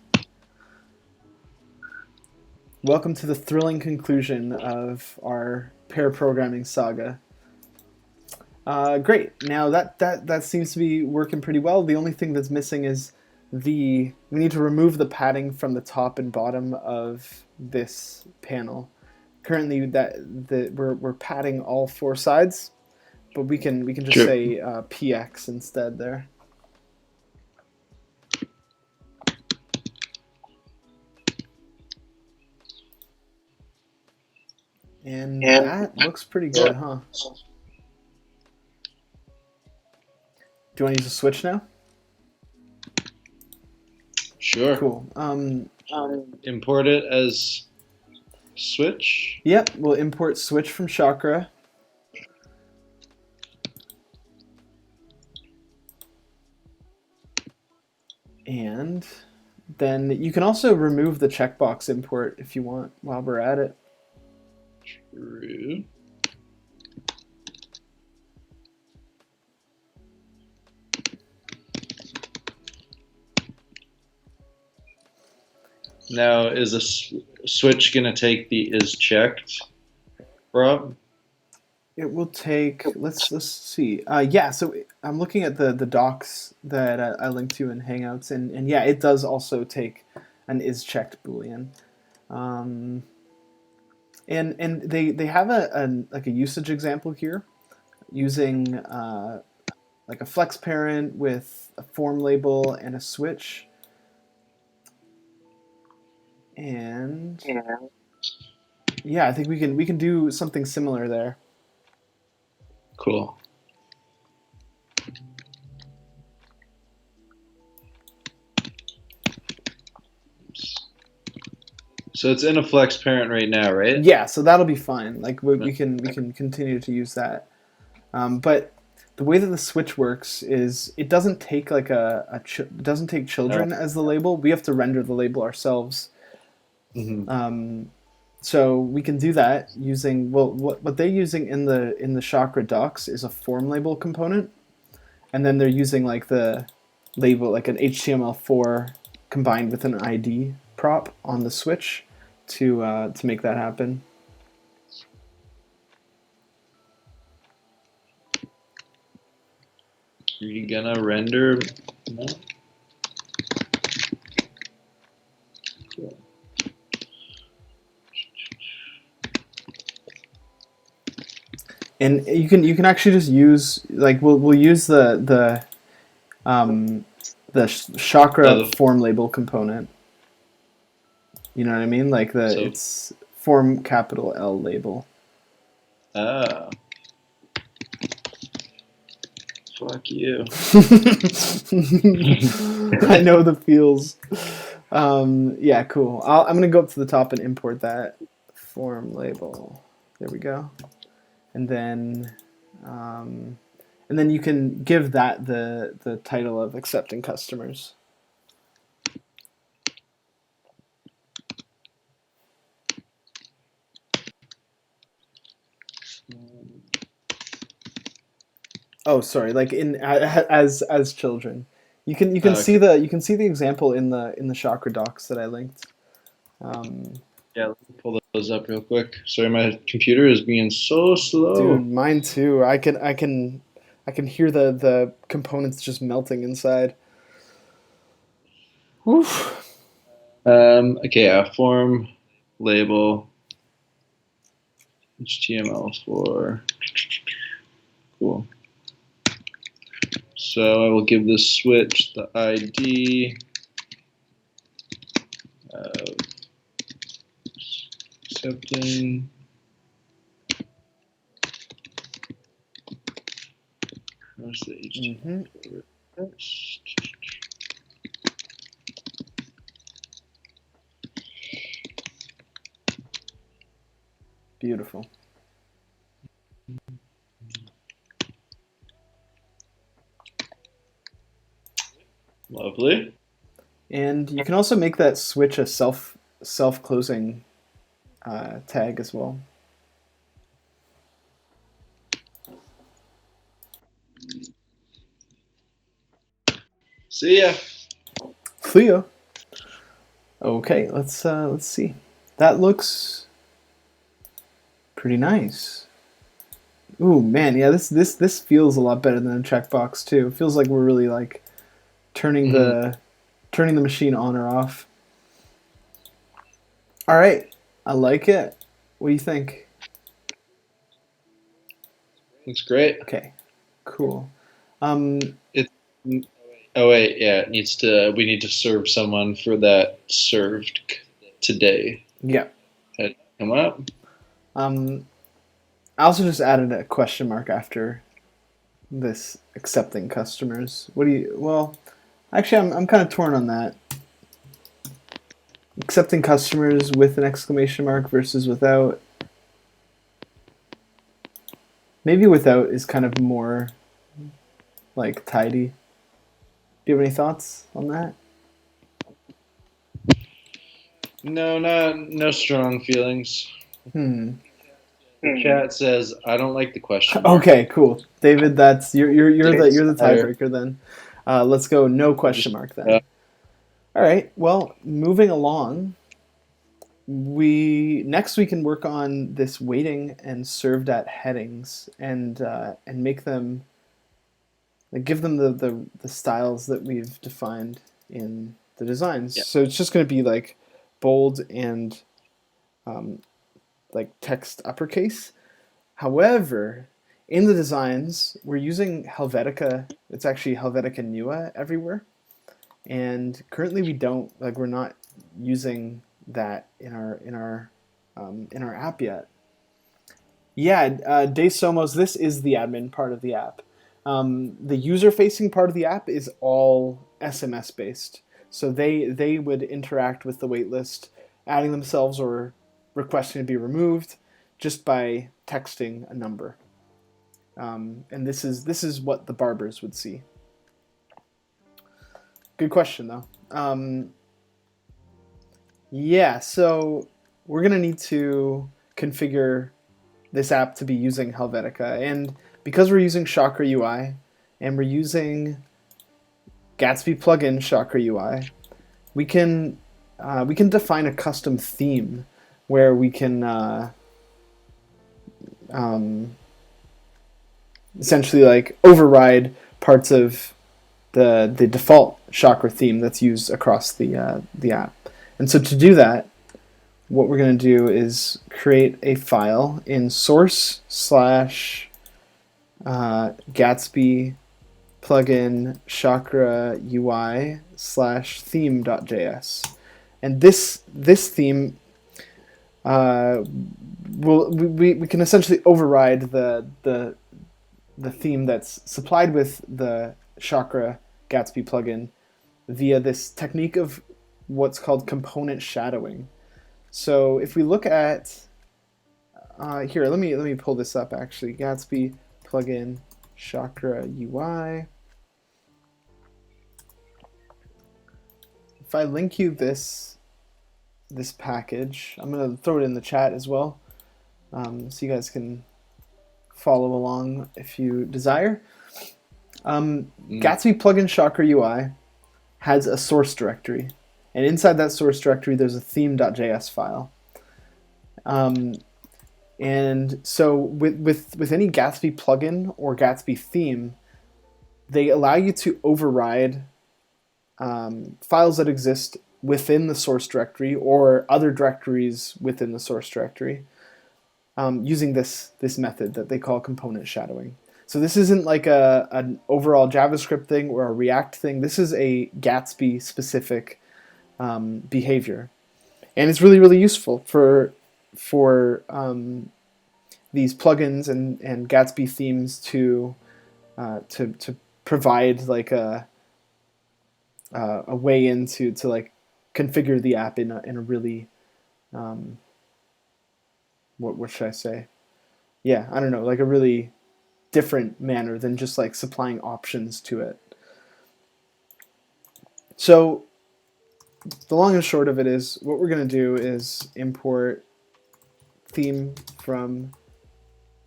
Welcome to the thrilling conclusion of our pair programming saga. Great. Now that seems to be working pretty well. The only thing that's missing is we need to remove the padding from the top and bottom of this panel. Currently, we're padding all four sides, but we can just Sure. say px instead there. And that looks pretty good, huh? Do you want to use a switch now? Sure. Cool. Import it as switch. Yep, we'll import switch from Chakra. And then you can also remove the checkbox import if you want while we're at it. True. Now, is a switch going to take the is checked, Rob? It will take, let's see. Yeah, so I'm looking at the docs that I linked to in Hangouts, and yeah, it does also take an is checked Boolean. And they have a usage example here using like a flex parent with a form label and a switch. And yeah, I think we can do something similar there. Cool. So it's in a flex parent right now, right? Yeah, so that'll be fine. Like we can continue to use that. But the way that the switch works is it doesn't take like it doesn't take children as the label. We have to render the label ourselves. Mm-hmm. So we can do that using what they're using in the Chakra docs is a form label component, and then they're using like the label like an HTML4 combined with an ID prop on the switch to make that happen. Are you gonna render? No? Cool. And you can actually just use like we'll use the Chakra form label component. You know what I mean? Like it's form capital L label. Ah. Fuck you. I know the feels. Yeah, cool. I'm gonna go up to the top and import that form label. There we go. And then you can give that the title of accepting customers. Oh, sorry. Like as children, you can see the example in the Chakra docs that I linked. Yeah, let me pull those up real quick. Sorry, my computer is being so slow. Dude, mine too. I can hear the components just melting inside. Oof. Okay, form label HTML4. Cool. So I will give this switch the ID of accepting. Where's the HTML4 text? Beautiful. Lovely. And you can also make that switch a self closing tag as well. See ya. Theo. Okay, let's see. That looks pretty nice. Ooh man, yeah, this feels a lot better than a checkbox too. It feels like we're really like turning Mhm. the machine on or off. All right, I like it. What do you think? Looks great. Okay, cool. Um, It. Oh wait, yeah. It needs to. We need to serve someone for that served today. yeah. Come up. Um, I also just added a question mark after this accepting customers. What do you? Well, actually, I'm kind of torn on that. Accepting customers with an exclamation mark versus without. Maybe without is kind of more like tidy. Do you have any thoughts on that? No, no strong feelings. Hmm. The chat says I don't like the question mark. Okay, cool, David. That's Dave's you're the higher. tiebreaker then. Let's go no question Just mark then. All right. Well, moving along, we can work on this waiting and served at headings and make them like, give them the styles that we've defined in the designs. yeah. So it's just going to be like bold and um, like text uppercase. However, in the designs, we're using Helvetica. It's actually Helvetica Neue everywhere, and currently we don't like we're not using that in our app yet. Yeah, De Somos. This is the admin part of the app. The user-facing part of the app is all SMS based, so they would interact with the waitlist, adding themselves or requesting to be removed, just by texting a number. And this is what the barbers would see. Good question though. Yeah, so we're gonna need to configure this app to be using Helvetica, and because we're using Chakra UI and we're using Gatsby plugin Chakra UI, we can define a custom theme where we can um, essentially like override parts of the default Chakra theme that's used across the app. And so to do that, what we're going to do is create a file in source slash Gatsby plugin chakra UI slash theme.js. And this theme we can essentially override the theme that's supplied with the Chakra Gatsby plugin via this technique of what's called component shadowing. So if we look at here, let me pull this up actually. Gatsby plugin Chakra UI. If I link you this package, I'm gonna throw it in the chat as well, so you guys can follow along if you desire. Gatsby plugin Chakra UI has a source directory, and inside that source directory there's a theme.js file. And so with any Gatsby plugin or Gatsby theme, they allow you to override files that exist within the source directory or other directories within the source directory using this method that they call component shadowing. So this isn't like an overall JavaScript thing or a React thing. This is a Gatsby specific behavior, and it's really useful for these plugins and Gatsby themes to provide like a way into to like configure the app in a really what should I say? Yeah, I don't know, like a really different manner than just like supplying options to it. So the long and short of it is, what we're going to do is import theme from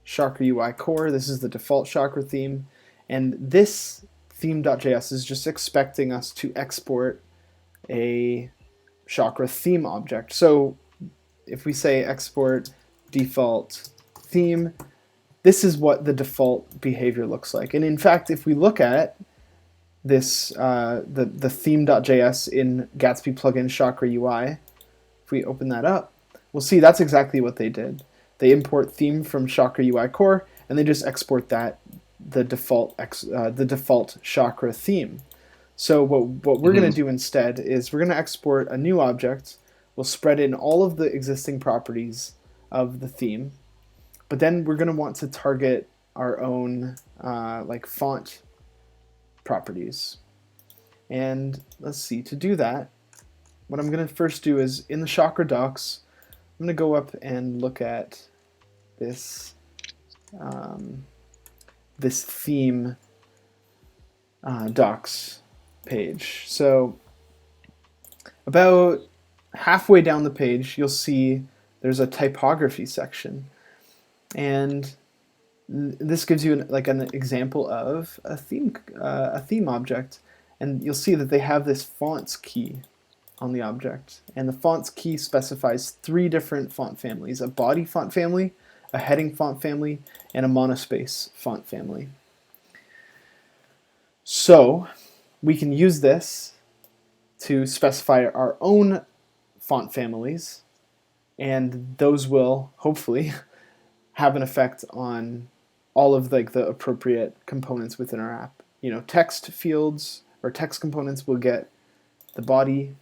Chakra UI core. This is the default Chakra theme, and this theme.js is just expecting us to export a Chakra theme object. So if we say export default theme, this is what the default behavior looks like. And in fact, if we look at this, the theme.js in Gatsby plugin Chakra UI, if we open that up, we'll see that's exactly what they did. They import theme from Chakra UI core, and they just export that the default Chakra theme. So what we're going to do instead is we're going to export a new object. We'll spread in all of the existing properties of the theme, but then we're going to want to target our own like font properties. And let's see, to do that, what I'm going to first do is in the Chakra docs, I'm going to go up and look at this this theme docs page. So about halfway down the page, you'll see there's a typography section, and this gives you like an example of a theme object, and you'll see that they have this fonts key on the object, and the fonts key specifies 3 different font families: a body font family, a heading font family, and a monospace font family. So we can use this to specify our own font families, and those will hopefully have an effect on all of like the appropriate components within our app. You know, text fields or text components will get the body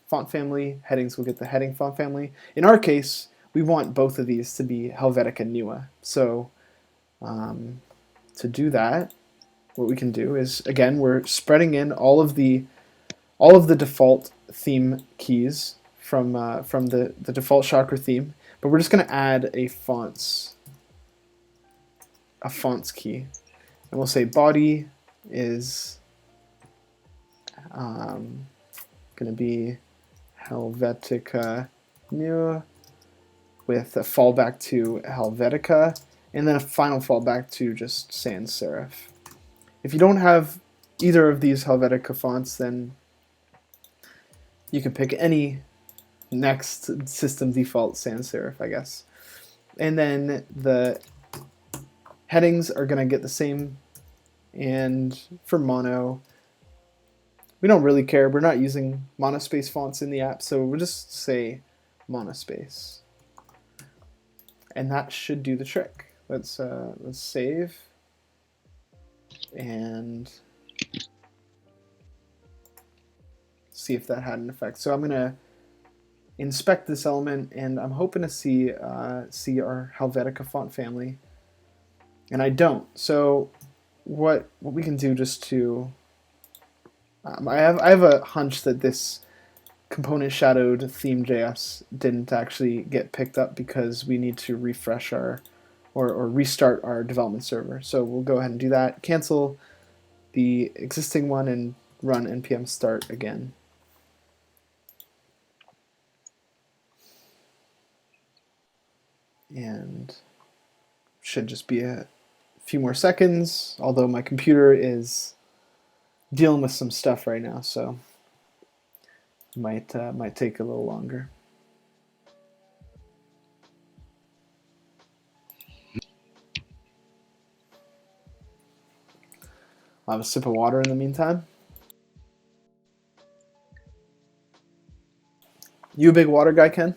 font family, headings will get the heading font family. In our case, we want both of these to be Helvetica Neue. So to do that, what we can do is, again, we're spreading in all of the default theme keys from the default Chakra theme, but we're just going to add a fonts key, and we'll say body is going to be Helvetica Neue with a fallback to Helvetica, and then a final fallback to just sans serif. If you don't have either of these Helvetica fonts, then you can pick any next system default sans serif, I guess. And then the headings are going to get the same, and for mono, we don't really care. We're not using monospace fonts in the app, so we'll just say monospace. And that should do the trick. Let's save and see if that had an effect. So I'm going to inspect this element, and I'm hoping to see our Helvetica font family, and I don't. So what we can do just to I have a hunch that this component shadowed theme.js didn't actually get picked up because we need to refresh our or restart our development server. So we'll go ahead and do that. Cancel the existing one and run npm start again. And should just be a few more seconds, although my computer is dealing with some stuff right now, so might take a little longer. I'll have a sip of water in the meantime. You a big water guy, Ken?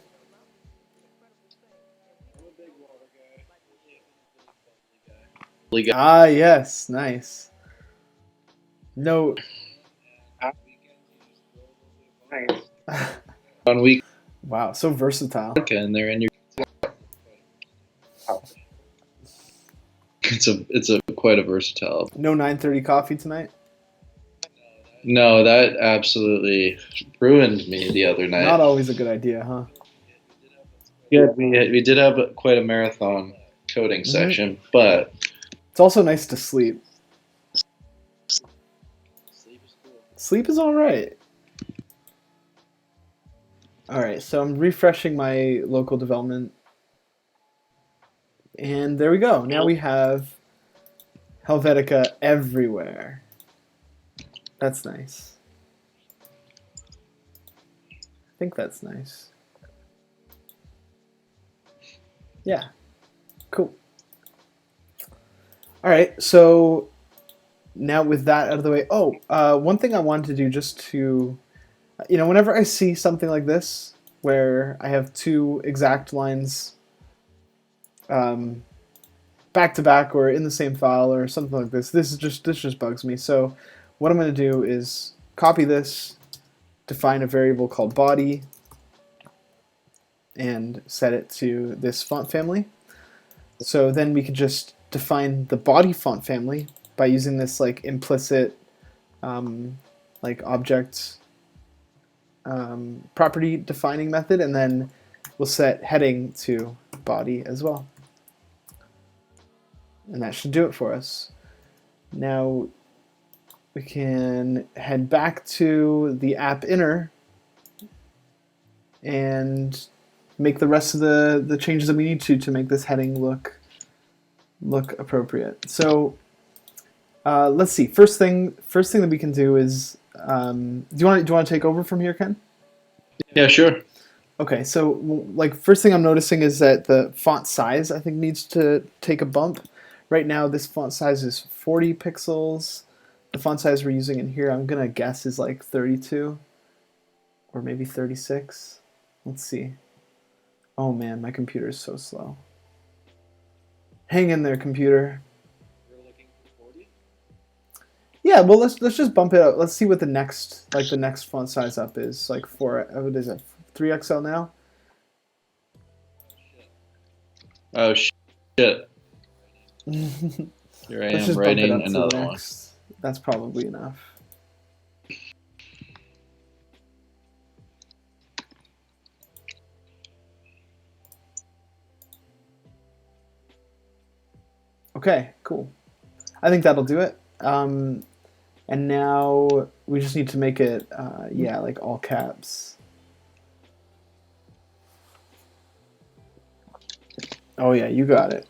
Ah, yes, nice. No. On week. Wow, so versatile. And they're in your. It's quite a versatile. No 9:30 coffee tonight? No, that absolutely ruined me the other night. Not always a good idea, huh? Yeah, we did have quite a marathon coding session, but it's also nice to sleep. Sleep is all right. All right, so I'm refreshing my local development, and there we go. Now we have Helvetica everywhere. That's nice. I think that's nice. Yeah, cool. All right, so now with that out of the way, one thing I wanted to do just to, whenever I see something like this, where I have two exact lines um, back to back or in the same file or something like this just bugs me. So what I'm going to do is copy this, define a variable called body, and set it to this font family. So then we could just define the body font family by using this like implicit like object property defining method, and then we'll set heading to body as well. And that should do it for us. Now we can head back to the app inner and make the rest of the changes that we need to make this heading look appropriate. So let's see. First thing that we can do is do you want to take over from here, Ken? Yeah, sure. Okay, so like first thing I'm noticing is that the font size I think needs to take a bump. Right now this font size is 40 pixels. The font size we're using in here I'm gonna guess is like 32 or maybe 36. Let's see. Oh man, my computer is so slow. Hang in there, computer. We're looking for 40? Yeah, well let's just bump it up. Let's see what the next font size up is. Like what is it? 3XL now? Oh shit. Here I Let's am just bump it writing up to the another one. next. That's probably enough. Okay, cool. I think that'll do it. And now we just need to make it, yeah, like all caps. Oh yeah, you got it.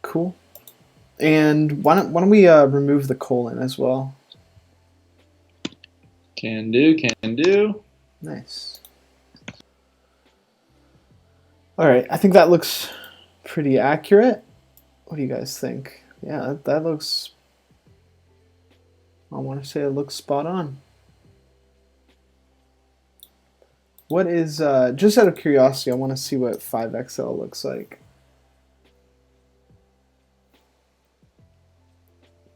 Cool. And why don't we remove the colon as well? Can do, can do. Nice. All right, I think that looks pretty accurate. What do you guys think? Yeah, that looks, I want to say it looks spot on. What is, just out of curiosity, I want to see what 5XL looks like.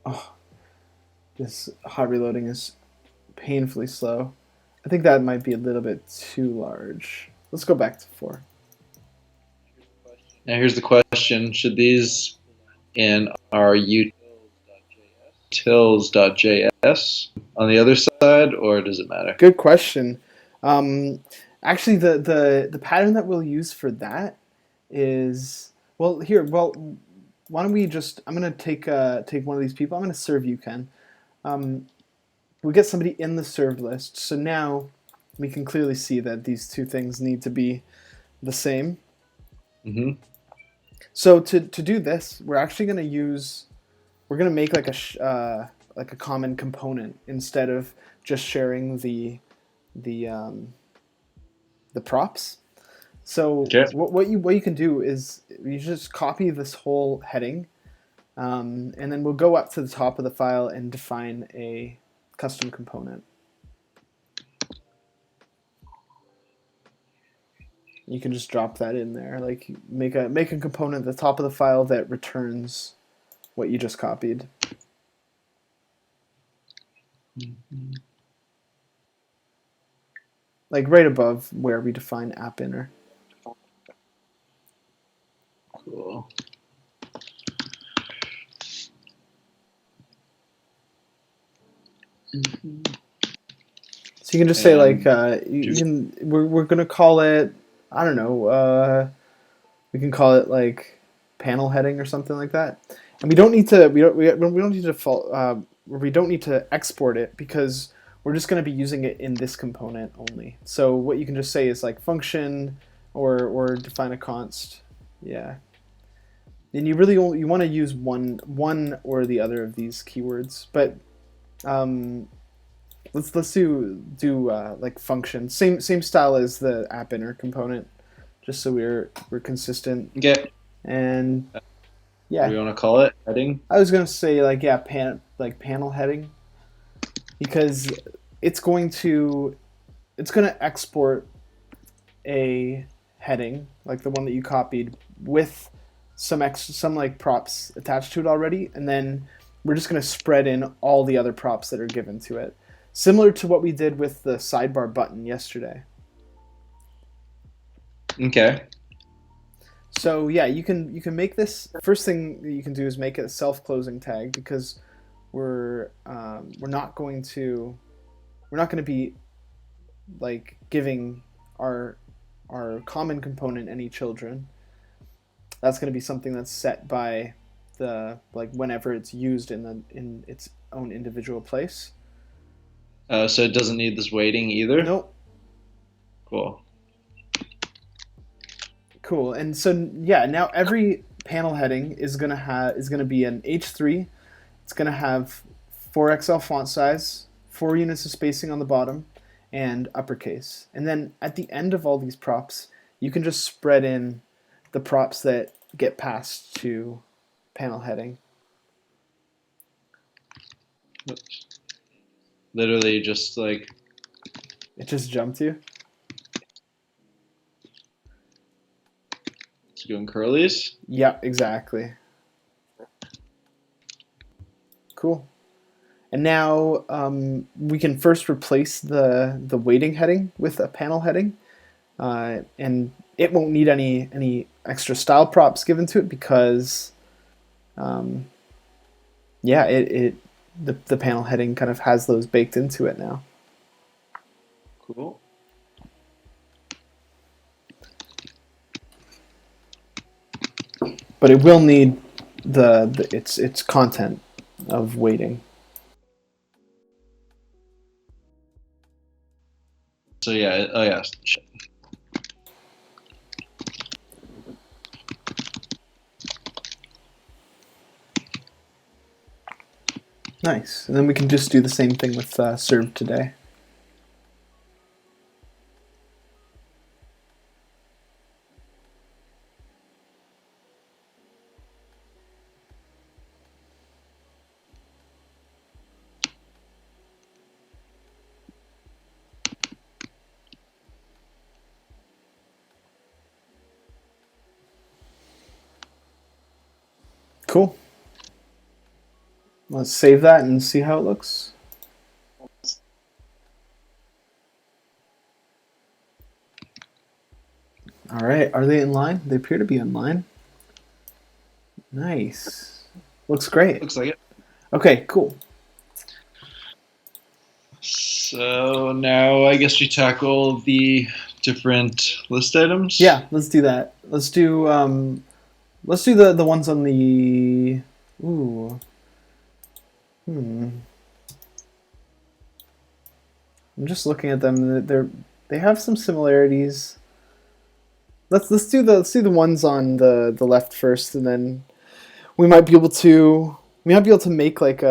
Oh, this hot reloading is painfully slow. I think that might be a little bit too large. Let's go back to 4. Now here's the question. Should these in our utils.js on the other side, or does it matter? Good question. Actually, the pattern that we'll use for that is, well, here, well, why don't we just, I'm going to take one of these people. I'm going to serve you, Ken. We get somebody in the served list. So now we can clearly see that these two things need to be the same. Mm-hmm. So to do this, we're actually going to use, we're going to make like a common component instead of just sharing the props. So Okay. what you can do is you just copy this whole heading, and then we'll go up to the top of the file and define a custom component. You can just drop that in there, like make a component at the top of the file that returns what you just copied. Mm-hmm. Like right above where we define app inner. Cool. Mm-hmm. So you can just say like we're gonna call it, I don't know, we can call it like panel heading or something like that. And we don't need to we don't need to export it because we're just going to be using it in this component only. So what you can just say is like function or define a const. Yeah. And you really only, you want to use one or the other of these keywords, but um, let's do like function same style as the app inner component, just so we're consistent. Okay. And What do yeah, you want to call it? Heading? I was gonna say like yeah panel heading because it's going to export a heading like the one that you copied with some like props attached to it already, and then we're just going to spread in all the other props that are given to it, similar to what we did with the sidebar button yesterday. Okay. So yeah, you can make this. First thing that you can do is make it a self-closing tag because we're not going to be like giving our common component any children. That's going to be something that's set by the like whenever it's used in its own individual place. So it doesn't need this waiting either? Nope. Cool. Cool. And so yeah, now every panel heading is gonna be an H3. It's gonna have 4XL font size, 4 units of spacing on the bottom, and uppercase. And then at the end of all these props, you can just spread in the props that get passed to panel heading. Literally just like It just jumped you. it's doing curlies. Yeah, exactly. Cool. And now we can first replace the waiting heading with a panel heading, and it won't need any extra style props given to it because, yeah, the panel heading kind of has those baked into it now. Cool. But it will need its content of waiting. So yeah, oh yeah. Shit. Nice. And then we can just do the same thing with serve today. Cool. Let's save that and see how it looks. All right, are they in line? They appear to be in line. Nice. Looks great. Looks like it. Okay, cool. So now I guess we tackle the different list items. Yeah, let's do that. Let's do the ones on the ooh. I'm just looking at them. They have some similarities. Let's do the ones on the left first, and then we might be able to make like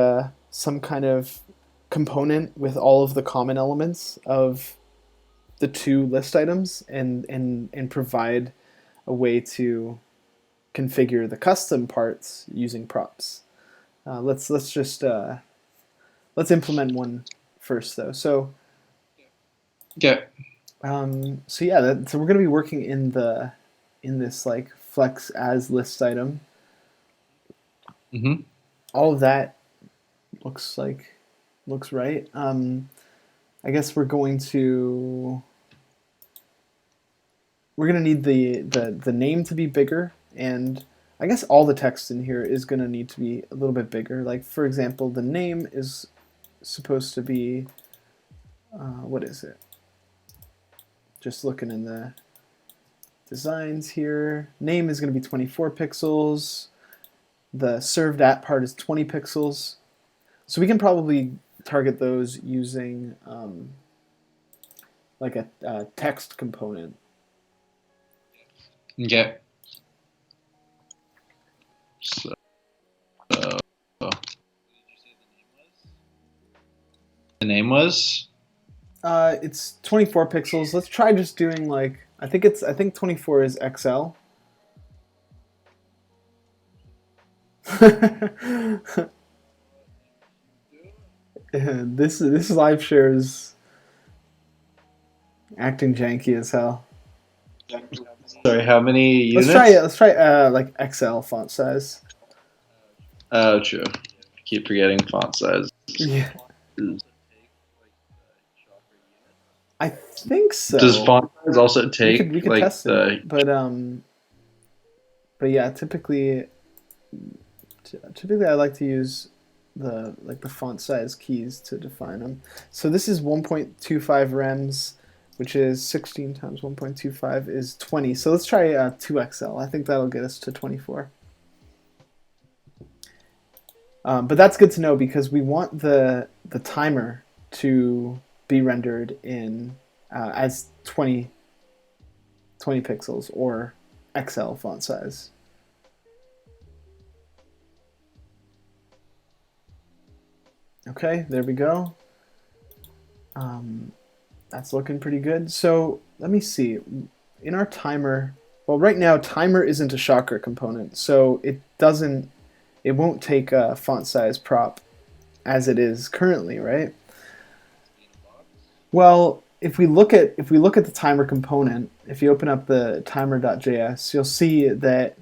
some kind of component with all of the common elements of the two list items, and provide a way to configure the custom parts using props. Let's implement one first though. So Okay. so yeah, so we're going to be working in this like flex as list item. Mm-hmm. All of that looks right. I guess we're going to need the name to be bigger, and I guess all the text in here is going to need to be a little bit bigger. Like for example, the name is supposed to be what is it? Just looking in the designs here. Name is going to be 24 pixels. The served at part is 20 pixels. So we can probably target those using like a text component. Okay. So the name was? It's 24 pixels. Let's try just doing like I think 24 is XL. This live share is acting janky as hell. Sorry, how many Let's try it. units? Let's try like XL font size. Oh, true. Keep forgetting font size. Yeah, I think Does so. font size also We could take we could like test it, the? but yeah, typically I like to use the font size keys to define them. So this is 1.25 rems, which is 16 times 1.25 is 20. So let's try 2XL. I think that'll get us to 24. But that's good to know because we want the timer to be rendered in as 20 pixels or XL font size. Okay, there we go. That's looking pretty good. So let me see. In our timer, well, right now timer isn't a Chakra component, so it won't take a font size prop as it is currently, right? Well, if we look at the timer component, if you open up the timer.js, you'll see that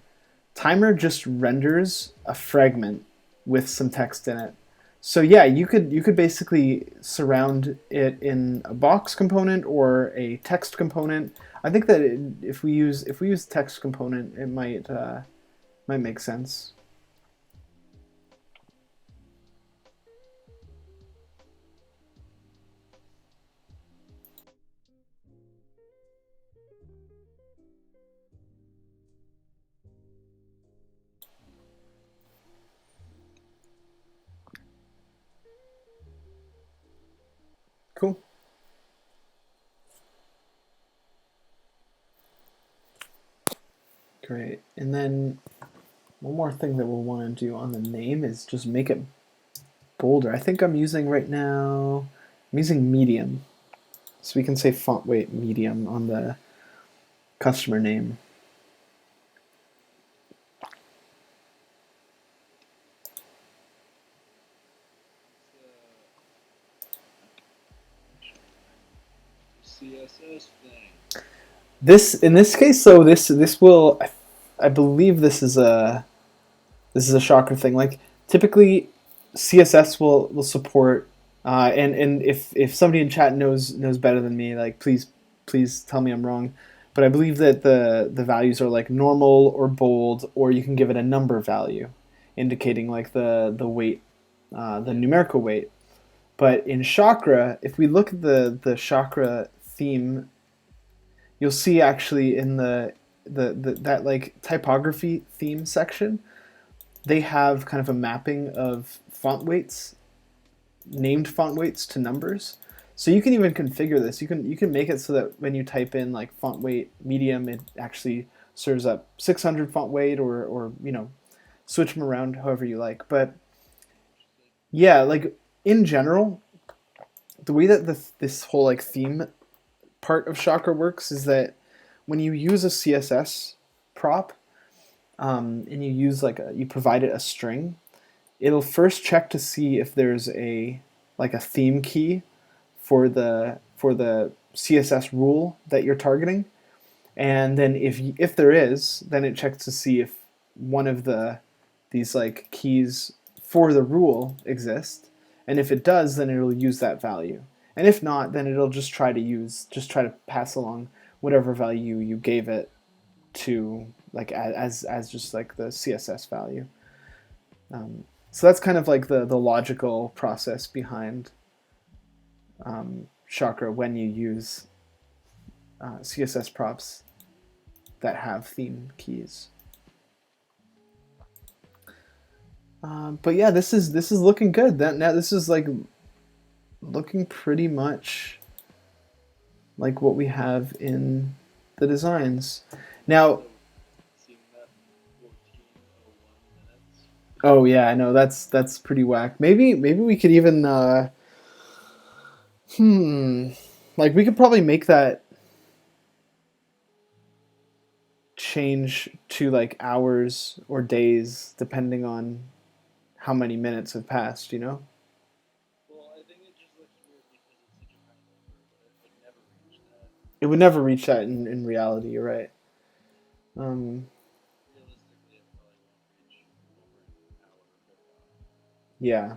timer just renders a fragment with some text in it. So yeah, you could basically surround it in a box component or a text component. I think that if we use text component, it might make sense. Cool. Great. And then one more thing that we'll want to do on the name is just make it bolder. I think I'm using right now. I'm using medium, so we can say font weight medium on the customer name. CSS thing. This in this case, so this will I believe this is a shocker thing. Like typically, CSS will support, and if somebody in chat knows better than me, like please tell me I'm wrong. But I believe that the values are like normal or bold, or you can give it a number value, indicating like the weight, the numerical weight. But in Chakra, if we look at the Chakra theme, you'll see actually in the that like typography theme section, they have kind of a mapping of font weights, named font weights to numbers. So you can even configure this. You can make it so that when you type in like font weight medium, it actually serves up 600 font weight, or switch them around however you like. But yeah, like in general, the way that this whole like theme part of Chakra works is that when you use a CSS prop, and you provide it a string, it'll first check to see if there's a theme key for the CSS rule that you're targeting, and then if there is, then it checks to see if one of these like keys for the rule exists, and if it does, then it'll use that value, and if not, then it'll just try to pass along whatever value you gave it to, like as just like the CSS value. So that's kind of like the logical process behind Chakra when you use CSS props. that have theme keys. But yeah, this is looking good. That now this is like looking pretty much like what we have in the designs. Now, oh yeah, I know that's pretty whack. Maybe we could even like we could probably make that change to like hours or days depending on how many minutes have passed, you know? It would never reach that in reality, you're right. Um, yeah.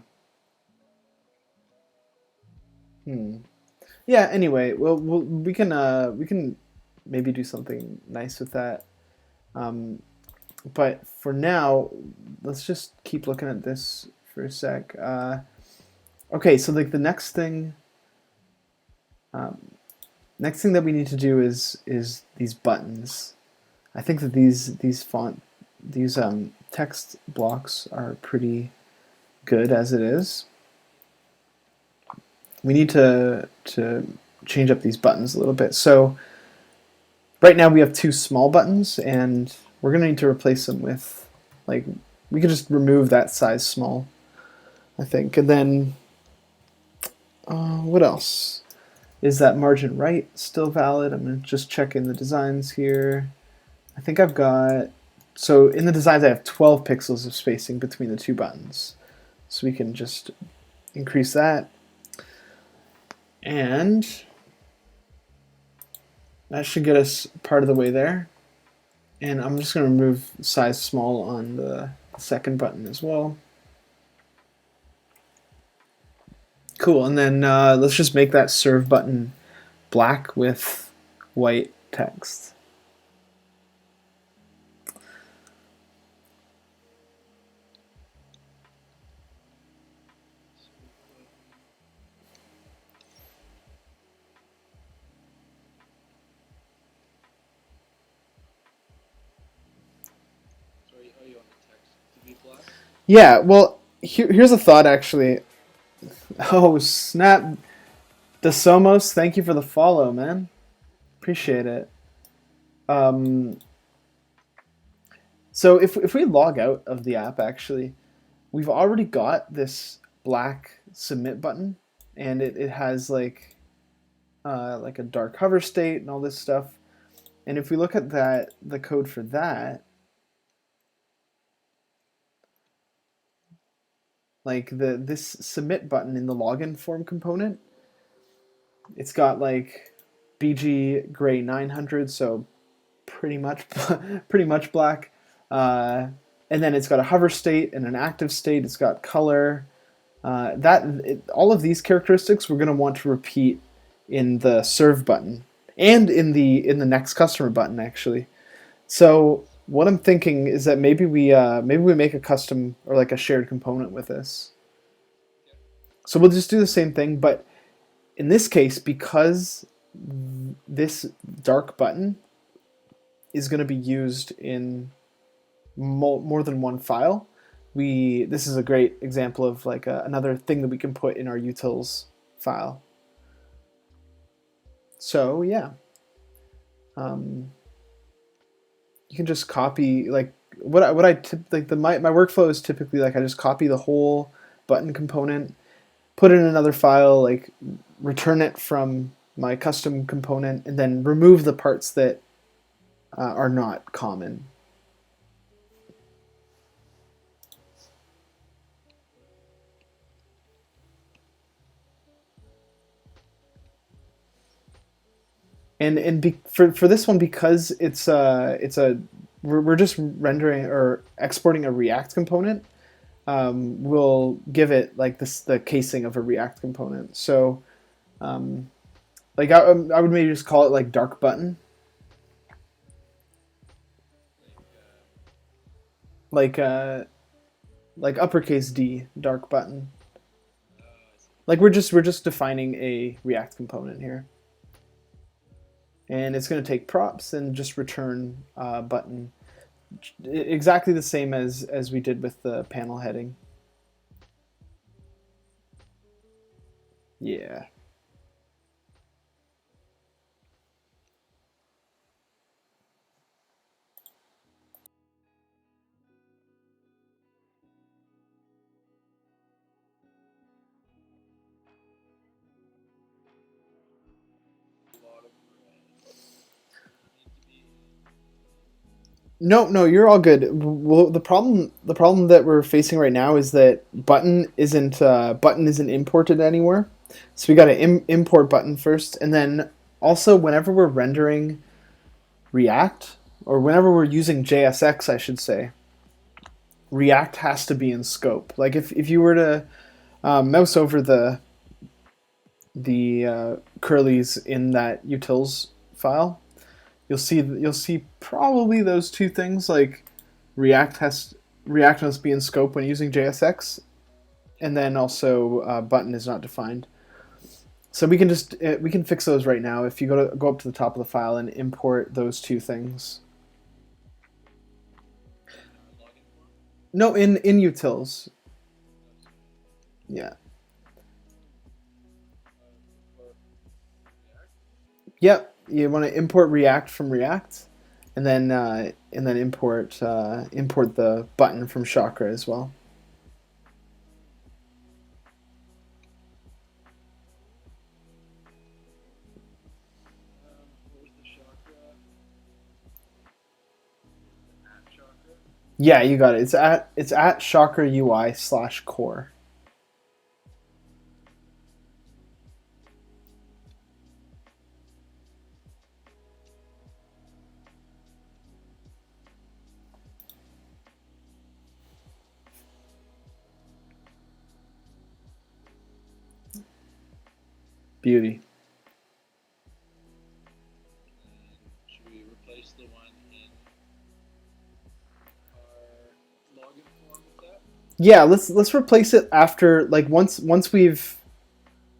Hmm. Yeah, anyway, we can maybe do something nice with that. Um, but for now, let's just keep looking at this for a sec. Okay, so like the um, next thing that we need to do is these buttons. I think that these text blocks are pretty good as it is. We need to change up these buttons a little bit. So right now we have two small buttons, and we're gonna need to replace them with like we could just remove that size small, I think, and then what else? Is that margin right still valid? I'm gonna just check in the designs here. I think I've got so in the designs I have 12 pixels of spacing between the two buttons, so we can just increase that, and that should get us part of the way there. And I'm just going to remove size small on the second button as well. Cool, and then let's just make that serve button black with white text. Yeah, well, here's a thought actually. Oh, snap. DeSomos, thank you for the follow, man. Appreciate it. Um, so if we log out of the app, actually, we've already got this black submit button, and it has like a dark hover state and all this stuff. And if we look at that, the code for that, like this submit button in the login form component, it's got like BG gray 900, so pretty much pretty much black. And then it's got a hover state and an active state. It's got color. All of these characteristics we're going to want to repeat in the serve button and in the next customer button actually. So what I'm thinking is that maybe we make a custom or like a shared component with this. So we'll just do the same thing, but in this case, because this dark button is going to be used in more than one file, this is a great example of like another thing that we can put in our utils file. So yeah, you can just copy like my workflow is typically like I just copy the whole button component, put it in another file, like return it from my custom component, and then remove the parts that are not common. For this one, because we're just rendering or exporting a React component, we'll give it like the casing of a React component. So like I would maybe just call it like dark button, like like uppercase D dark button. Like we're just defining a React component here. and it's going to take props and just return button, exactly the same as we did with the panel heading. Yeah. No, no, you're all good. Well, the problem that we're facing right now is that button isn't imported anywhere. So we got to import button first, and then also whenever we're rendering React, or whenever we're using JSX, I should say, React has to be in scope. Like if you were to mouse over the curlies in that utils file, you'll see probably those two things, like React has React must be in scope when using JSX, and then also button is not defined. So we can fix those right now. If you go up to the top of the file and import those two things. No, in utils. Yeah. Yep. You want to import React from React, and then import the button from Chakra as well. Yeah, you got it. It's at Chakra UI/core. Beauty. Should we replace the one in our login form with that? Yeah, let's replace it after, like, once we've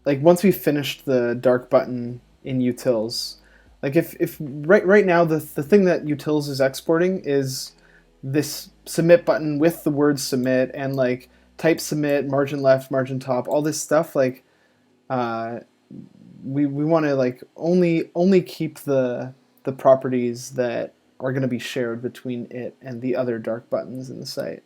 finished the dark button in utils. Like if right now the thing that utils is exporting is this submit button with the word submit, and like type submit, margin left, margin top, all this stuff. Like uh, we want to like only keep the properties that are going to be shared between it and the other dark buttons in the site.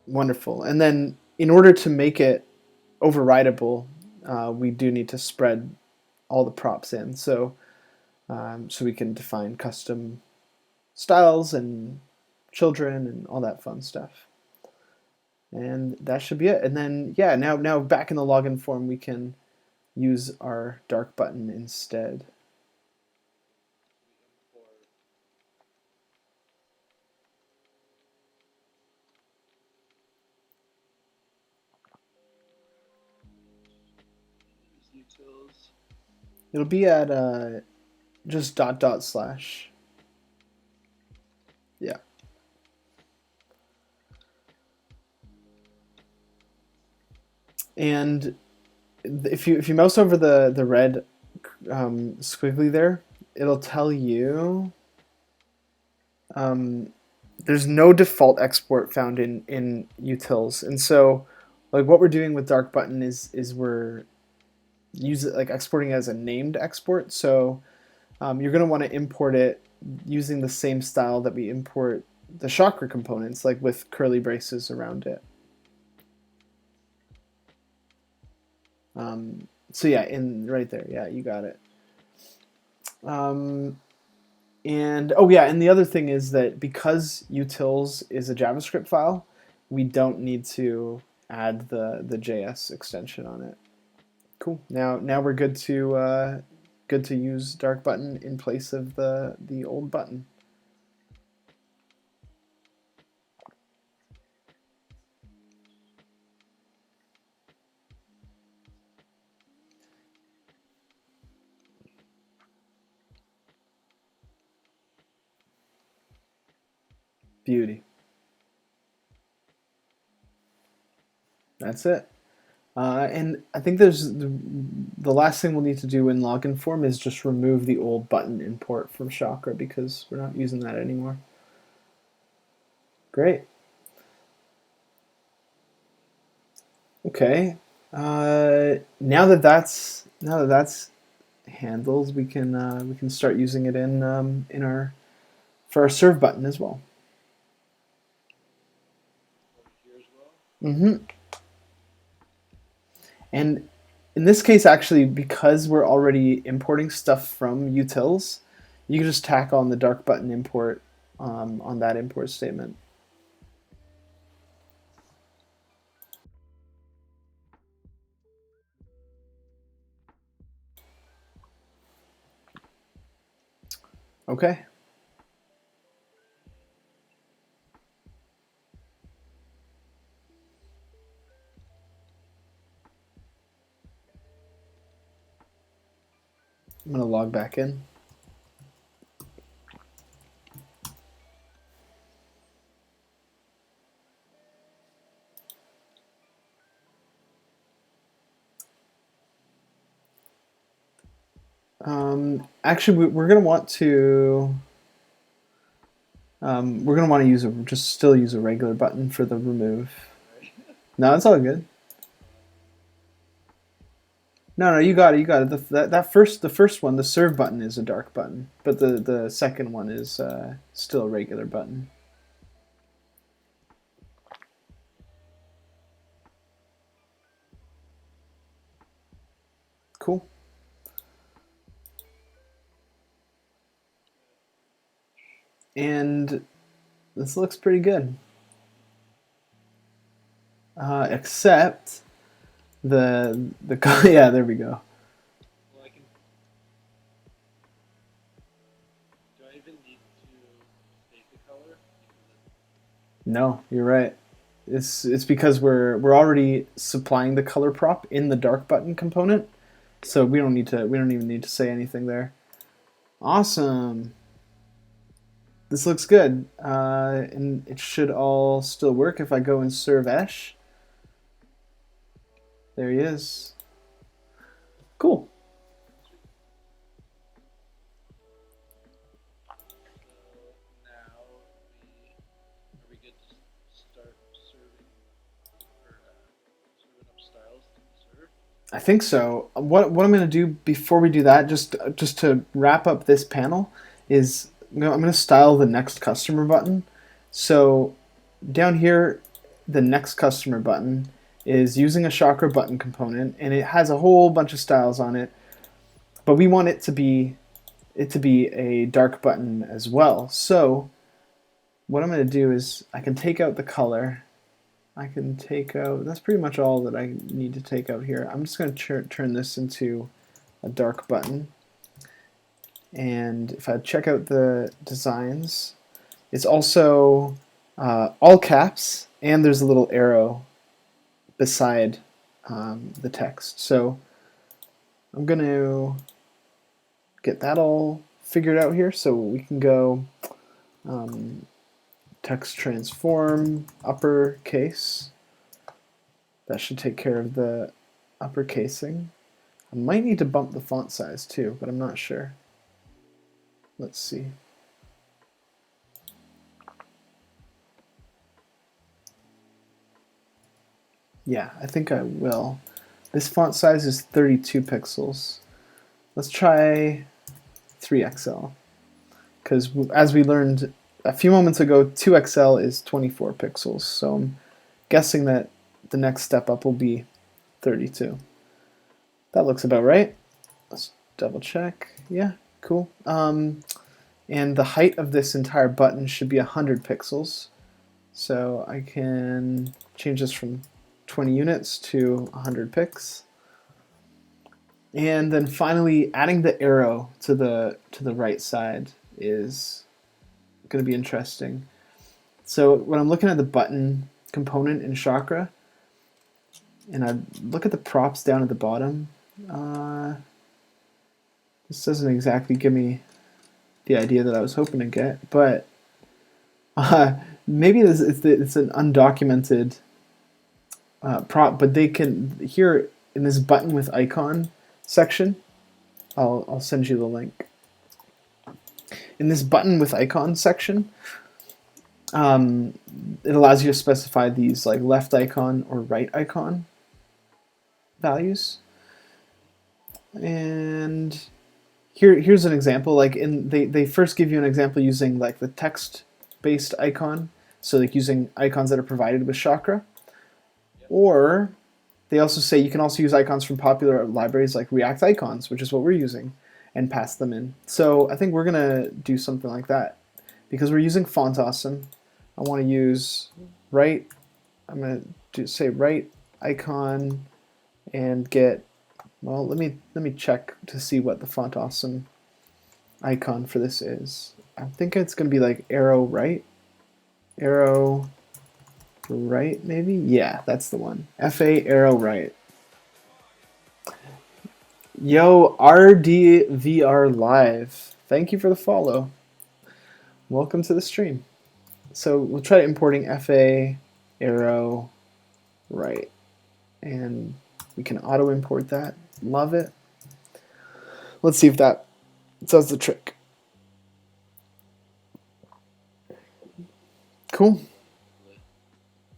Wonderful. And then in order to make it overrideable, we do need to spread all the props in. So we can define custom styles and children and all that fun stuff. And that should be it. And then yeah, now back in the login form, we can use our dark button instead. Utils. It'll be at just dot dot slash. Yeah. And if you mouse over the red squiggly there, it'll tell you um, there's no default export found in utils, and so like what we're doing with dark button is we're like exporting as a named export. So you're going to want to import it using the same style that we import the chakra components, like with curly braces around it. So yeah, in right there, yeah, you got it. Um, and oh yeah, and the other thing is that because utils is a JavaScript file, we don't need to add the JS extension on it. Cool. Now we're good to use dark button in place of the old button. Beauty. That's it. And I think there's the last thing we'll need to do in login form is just remove the old button import from Chakra because we're not using that anymore. Great. Okay. Now that that's handled, we can start using it in our for our serve button as well. Mm-hmm. And in this case, actually, because we're already importing stuff from utils, you can just tack on the dark button import on that import statement. Okay. I'm going to log back in. Actually, we're going to want to just still use a regular button for the remove. No, it's all good. No, you got it. You got it. The first one, the serve button is a dark button, but the second one is still a regular button. Cool. And this looks pretty good. Except the yeah, there we go. Well, I can. Do I even need to state the color? No, you're right. It's because we're already supplying the color prop in the dark button component, so we don't even need to say anything there. Awesome. This looks good, and it should all still work if I go and serve Esh. There he is. Cool. I think so. What I'm going to do before we do that, just to wrap up this panel, is I'm going to style the next customer button. So down here, the next customer button is using a Chakra button component, and it has a whole bunch of styles on it. But we want it to be a dark button as well. So what I'm going to do is I can take out the color. I can take out, that's pretty much all that I need to take out here. I'm just going to turn this into a dark button. And if I check out the designs, it's also all caps, and there's a little arrow beside the text. So I'm going to get that all figured out here. So we can go text transform uppercase. That should take care of the uppercasing. I might need to bump the font size too, but I'm not sure. Let's see. Yeah, I think I will. This font size is 32 pixels. Let's try 3XL. Because as we learned a few moments ago, 2XL is 24 pixels. So I'm guessing that the next step up will be 32. That looks about right. Let's double check. Yeah, cool. And the height of this entire button should be 100 pixels. So I can change this from 20 units to 100 pix. And then finally, adding the arrow to the right side is going to be interesting. So when I'm looking at the button component in Chakra, and I look at the props down at the bottom, this doesn't exactly give me the idea that I was hoping to get, but maybe it's an undocumented but they can here in this button with icon section. I'll send you the link. In this button with icon section, um, it allows you to specify these like left icon or right icon values. And here's an example. Like they first give you an example using like the text based icon, so like using icons that are provided with Chakra, or they also say you can also use icons from popular libraries like React Icons, which is what we're using, and pass them in. So I think we're gonna do something like that because we're using Font Awesome. I want to use right. I'm gonna say right icon and get. Well, let me check to see what the Font Awesome icon for this is. I think it's gonna be like arrow right, maybe. Yeah, that's the one. FA arrow right. Yo, RDVR Live. Thank you for the follow. Welcome to the stream. So we'll try importing FA arrow right, and we can auto import that. Love it. Let's see if that does the trick. Cool.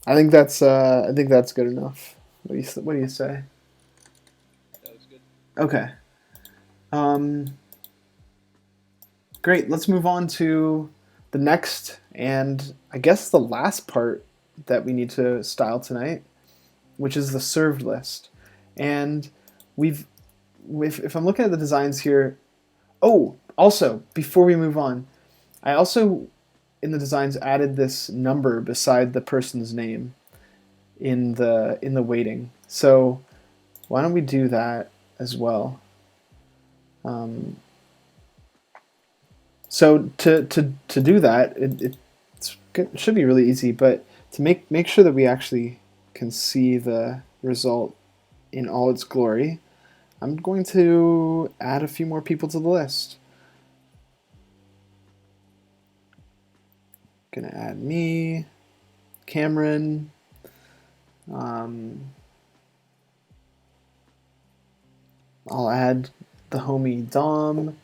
I think that's good enough. What do you say? That was good. Okay. Great. Let's move on to the next and I guess the last part that we need to style tonight, which is the served list. And if I'm looking at the designs here, oh, also before we move on, I also in the designs added this number beside the person's name in the waiting. So why don't we do that as well? So to do that, it should be really easy. But to make sure that we actually can see the result in all its glory, I'm going to add a few more people to the list. Gonna add me, Cameron. I'll add the homie Dom.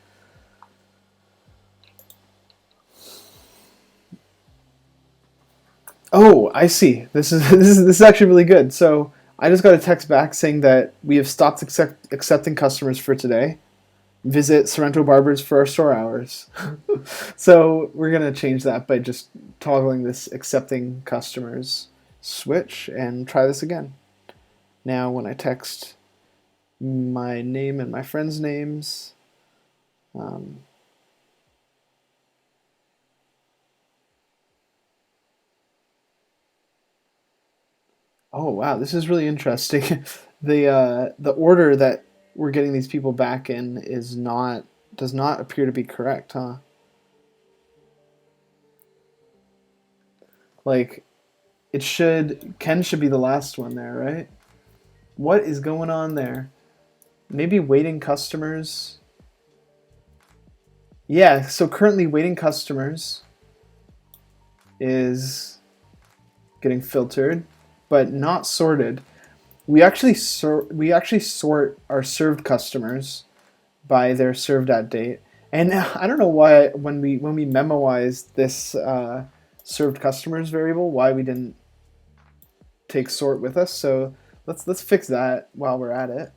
Oh, I see. This is actually really good. So I just got a text back saying that we have stopped accepting customers for today. Visit Sorrento Barbers for our store hours. So we're gonna change that by just toggling this accepting customers switch and try this again. Now when I text my name and my friends' names, oh wow, this is really interesting. The order that we're getting these people back in does not appear to be correct, huh? Like Ken should be the last one there, right? What is going on there? Maybe waiting customers. Yeah, so currently waiting customers is getting filtered, but not sorted. We actually sort our served customers by their served at date, and I don't know why when we memoized this served customers variable, why we didn't take sort with us. So let's fix that while we're at it.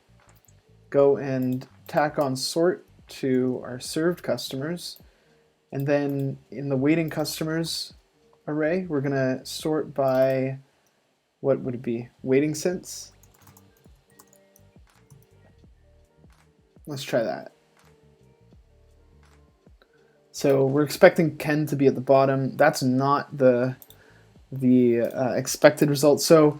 Go and tack on sort to our served customers, and then in the waiting customers array, we're gonna sort by what would it be? Waiting since. Let's try that. So we're expecting Ken to be at the bottom. That's not the expected result. So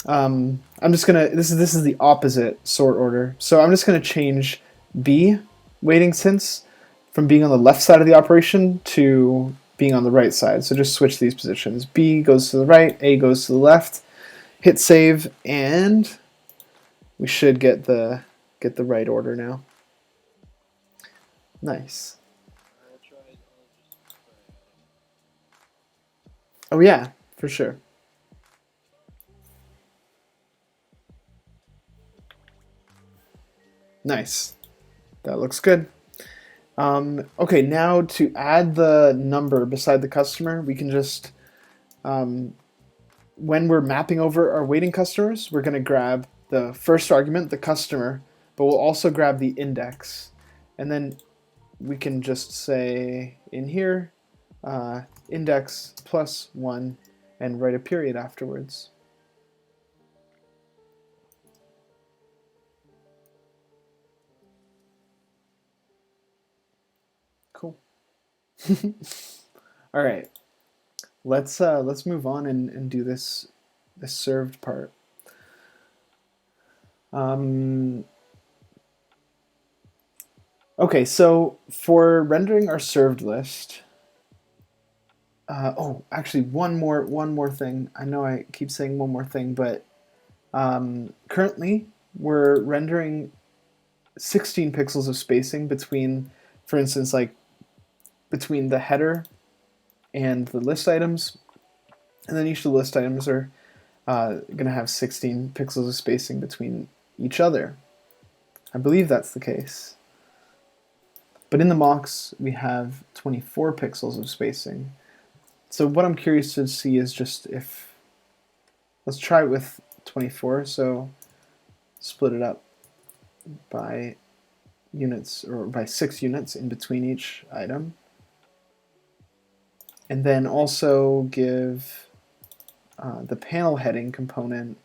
I'm just gonna this is the opposite sort order. So I'm just gonna change B waiting since from being on the left side of the operation to being on the right side. So just switch these positions. B goes to the right, A goes to the left. Hit save, and we should get the right order now. Nice. Oh yeah, for sure. Nice. That looks good. Okay, now to add the number beside the customer, we can just, um, when we're mapping over our waiting customers, we're going to grab the first argument, the customer, but we'll also grab the index. And then we can just say in here, uh, index plus 1, and write a period afterwards. Cool. All right, let's move on and do this served part. Um, okay, so for rendering our served list, oh, actually, one more thing. I know I keep saying one more thing, but currently we're rendering 16 pixels of spacing between, for instance, like between the header and the list items, and then each of the list items are going to have 16 pixels of spacing between each other. I believe that's the case. But in the mocks, we have 24 pixels of spacing. So what I'm curious to see is just if, let's try it with 24. So split it up by units, or by 6 units in between each item. And then also give the panel heading component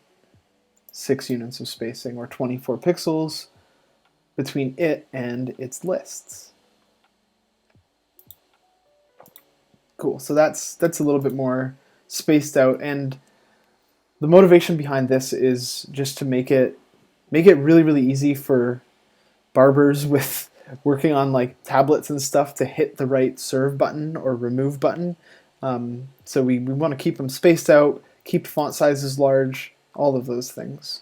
6 units of spacing, or 24 pixels between it and its lists. Cool. So that's a little bit more spaced out, and the motivation behind this is just to make it really easy for barbers with working on like tablets and stuff to hit the right serve button or remove button. So we want to keep them spaced out, keep font sizes large, all of those things.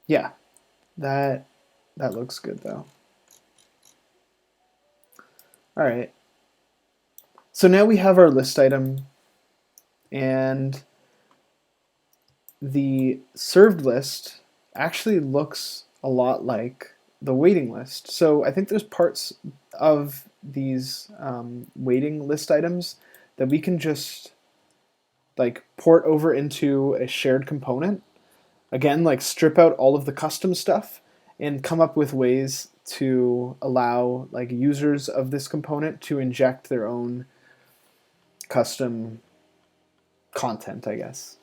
Yeah, that looks good though. All right. So now we have our list item, and the served list actually looks a lot like the waiting list. So I think there's parts of these waiting list items that we can just like port over into a shared component. Again, like strip out all of the custom stuff and come up with ways to allow like users of this component to inject their own custom content, I guess.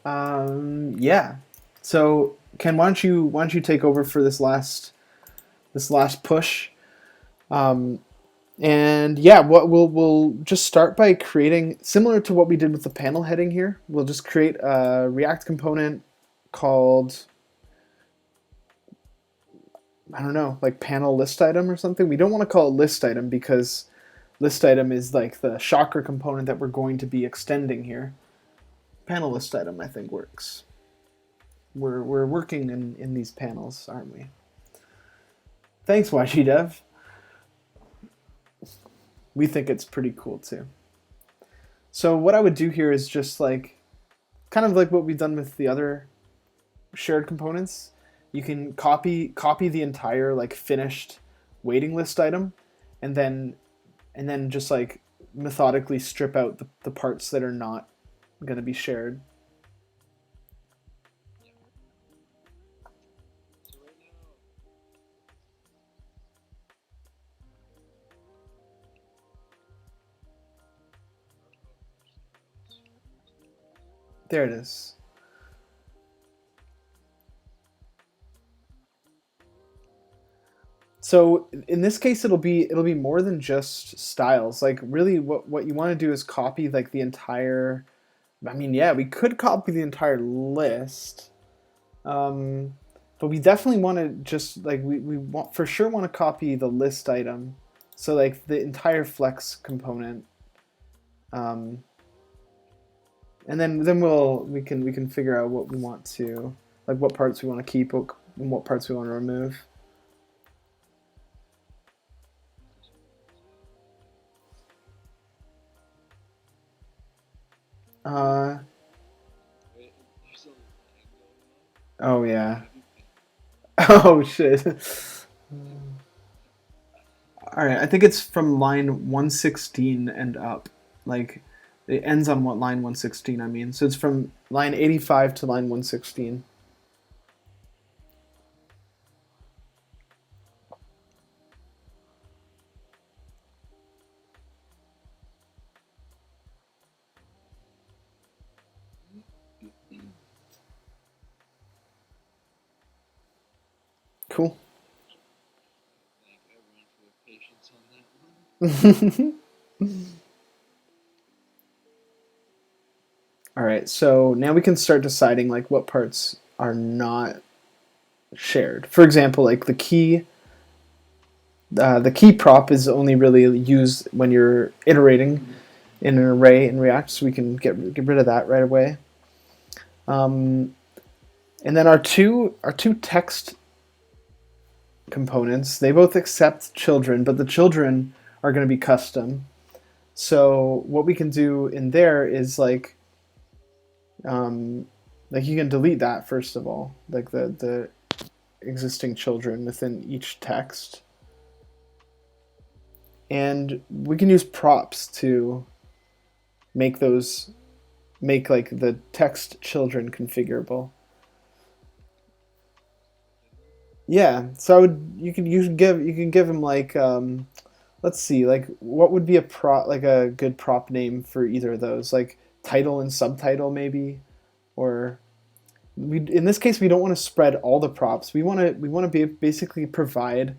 Yeah. So Ken, why don't you take over for this last push? Um, and yeah, what we'll just start by creating, similar to what we did with the panel heading here. We'll just create a React component called, I don't know, like panel list item or something. We don't want to call it list item because list item is like the shocker component that we're going to be extending here. Panel list item, I think, works. We're working in these panels, aren't we? Thanks, YGDev. We think it's pretty cool too. So what I would do here is just like, kind of like what we've done with the other shared components. You can copy the entire like finished waiting list item, and then just like methodically strip out the parts that are not going to be shared. There it is. So in this case, it'll be more than just styles. Like really, what you want to do is copy like the entire. I mean, yeah, we could copy the entire list, um, but we definitely want to just like we want for sure want to copy the list item. So like the entire flex component, um, and then we can figure out what we want to, like what parts we want to keep and what parts we want to remove. Uh, Oh yeah. Oh shit. All right, I think it's from line 116 and up. Like it ends on what line 116, I mean. So it's from line 85 to line 116. Cool. Thank everyone for their patience on that one. All right, so now we can start deciding like what parts are not shared. For example, like the key prop is only really used when you're iterating in an array in React, so we can get rid of that right away. Um, and then our two text components, they both accept children, but the children are going to be custom. So what we can do in there is um, like you can delete that first of all, like the existing children within each text, and we can use props to make those make like the text children configurable. Yeah, so I would you can give them like let's see, like what would be a prop like a good prop name for either of those, like title and subtitle maybe, or we in this case we don't want to spread all the props. We want to be basically provide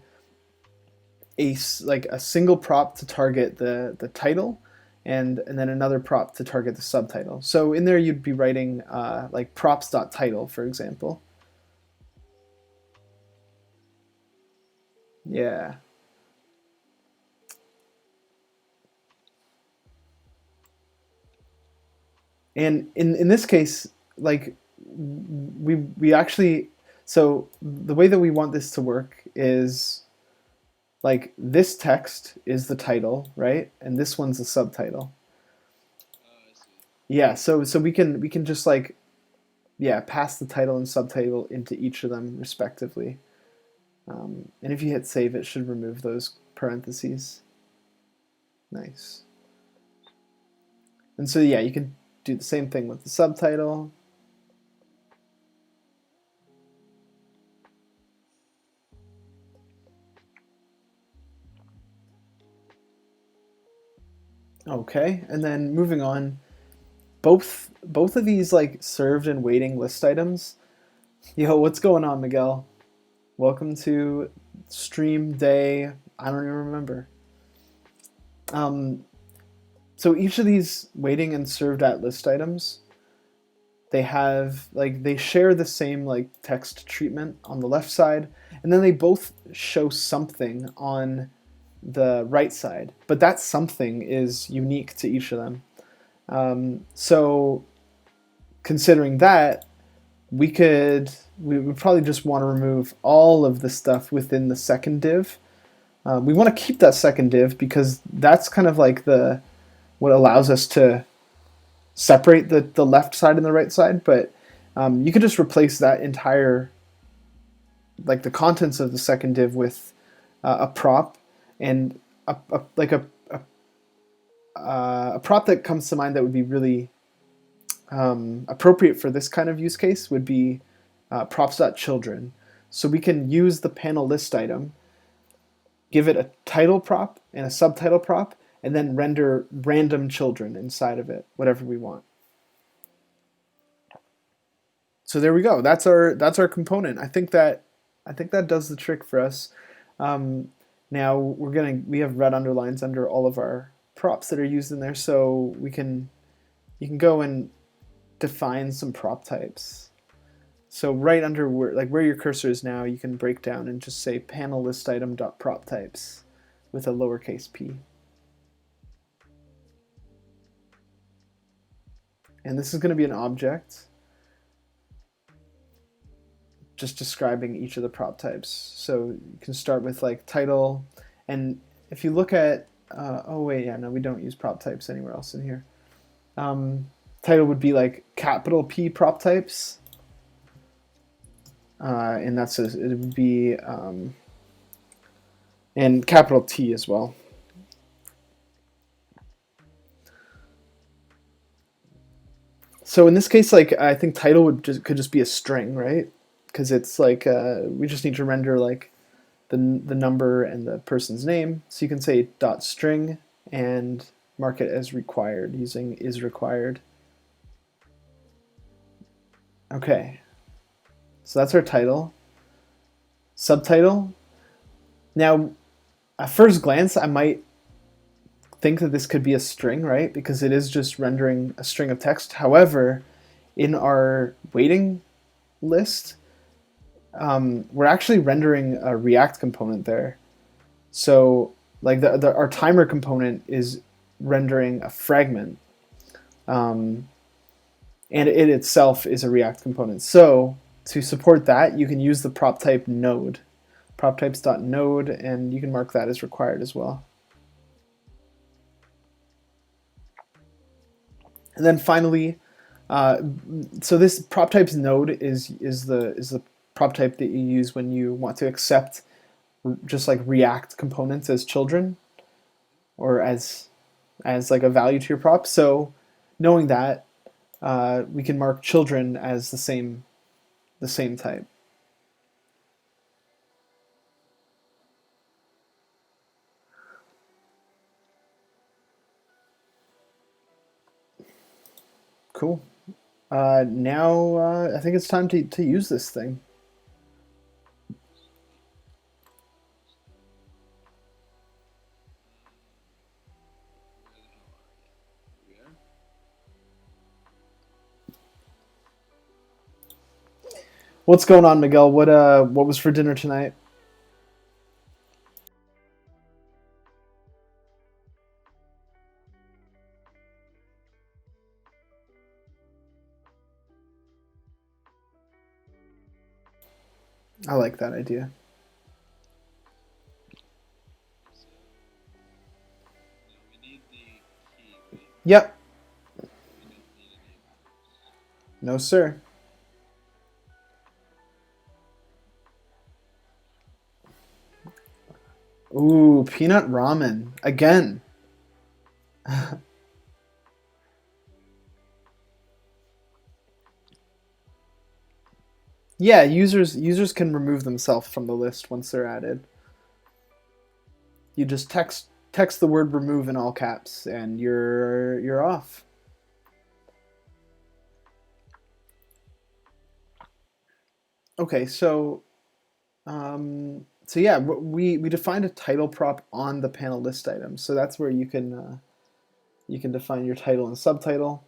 like a single prop to target the title, and then another prop to target the subtitle. So in there you'd be writing like props.title, for example. Yeah. And in this case, like we actually, so the way that we want this to work is like this text is the title, right? And this one's the subtitle. I see. Yeah, so we can just like, yeah, pass the title and subtitle into each of them respectively. And if you hit save, it should remove those parentheses. Nice. And so yeah, you can do the same thing with the subtitle. Okay, and then moving on, both of these like served and waiting list items. Yo, what's going on, Miguel? Welcome to stream day. I don't even remember. Um, so each of these waiting and served at list items, they have like they share the same like text treatment on the left side, and then they both show something on the right side. But that something is unique to each of them. So considering that, we would probably just want to remove all of the stuff within the second div. We want to keep that second div because that's kind of like the what allows us to separate the left side and the right side. But you could just replace that entire like the contents of the second div with a prop, and like a prop that comes to mind that would be really appropriate for this kind of use case would be props.children. So we can use the panel list item, give it a title prop and a subtitle prop, and then render random children inside of it, whatever we want. So there we go. That's our component. I think that does the trick for us. Um, Now we have red underlines under all of our props that are used in there, so you can go and define some prop types. So right under where your cursor is now, you can break down and just say panel list item dot prop types with a lowercase p. And this is going to be an object just describing each of the prop types. So you can start with like title, and if you look at oh wait, yeah, no, we don't use prop types anywhere else in here. Title would be like capital P prop types. and it would be and capital T as well. So in this case, like I think title could just be a string, right? Because it's like we just need to render like the number and the person's name. So you can say dot string and mark it as required using is required. Okay, so that's our title. Subtitle. Now, at first glance, I might think that this could be a string, right? Because it is just rendering a string of text. However, in our waiting list, we're actually rendering a React component there. So, like our timer component is rendering a fragment, um, and it itself is a React component. So, to support that, you can use the prop type node, prop types.node, and you can mark that as required as well. And then finally, so this prop types node is the prop type that you use when you want to accept just like React components as children or as like a value to your prop. So knowing that, we can mark children as the same type. Cool. Now I think it's time to use this thing. What's going on, Miguel? What was for dinner tonight? I like that idea. Yep. No, sir. Ooh, peanut ramen again. Yeah, users can remove themselves from the list once they're added. You just text the word remove in all caps, and you're off. Okay, so yeah, we defined a title prop on the panel list item, so that's where you can define your title and subtitle.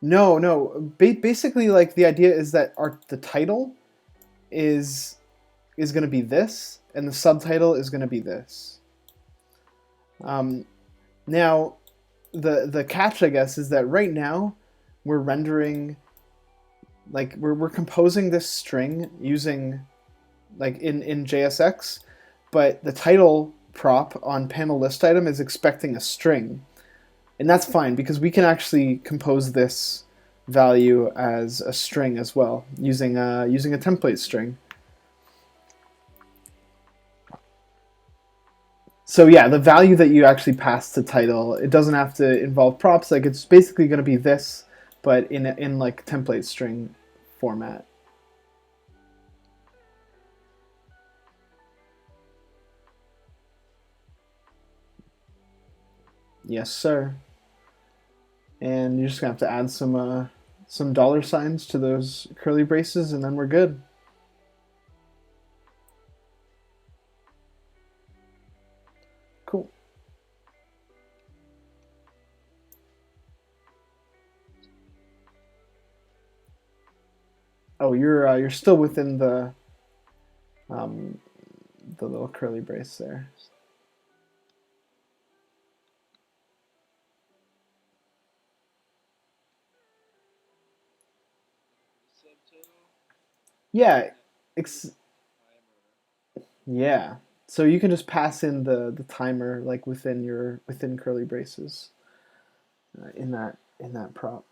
No, no. Basically, like the idea is that the title is is going to be this, and the subtitle is going to be this. Um, Now, the catch, I guess, is that right now we're rendering like we're composing this string using like in JSX, but the title prop on panel list item is expecting a string, and that's fine because we can actually compose this value as a string as well using a template string. So yeah, the value that you actually pass to title, it doesn't have to involve props. Like it's basically going to be this, but in like template string format. Yes, sir. And you're just gonna have to add some dollar signs to those curly braces, and then we're good. Cool. Oh, you're still within um, the little curly brace there. Yeah, ex- yeah. So you can just pass in the timer like within curly braces in that prop.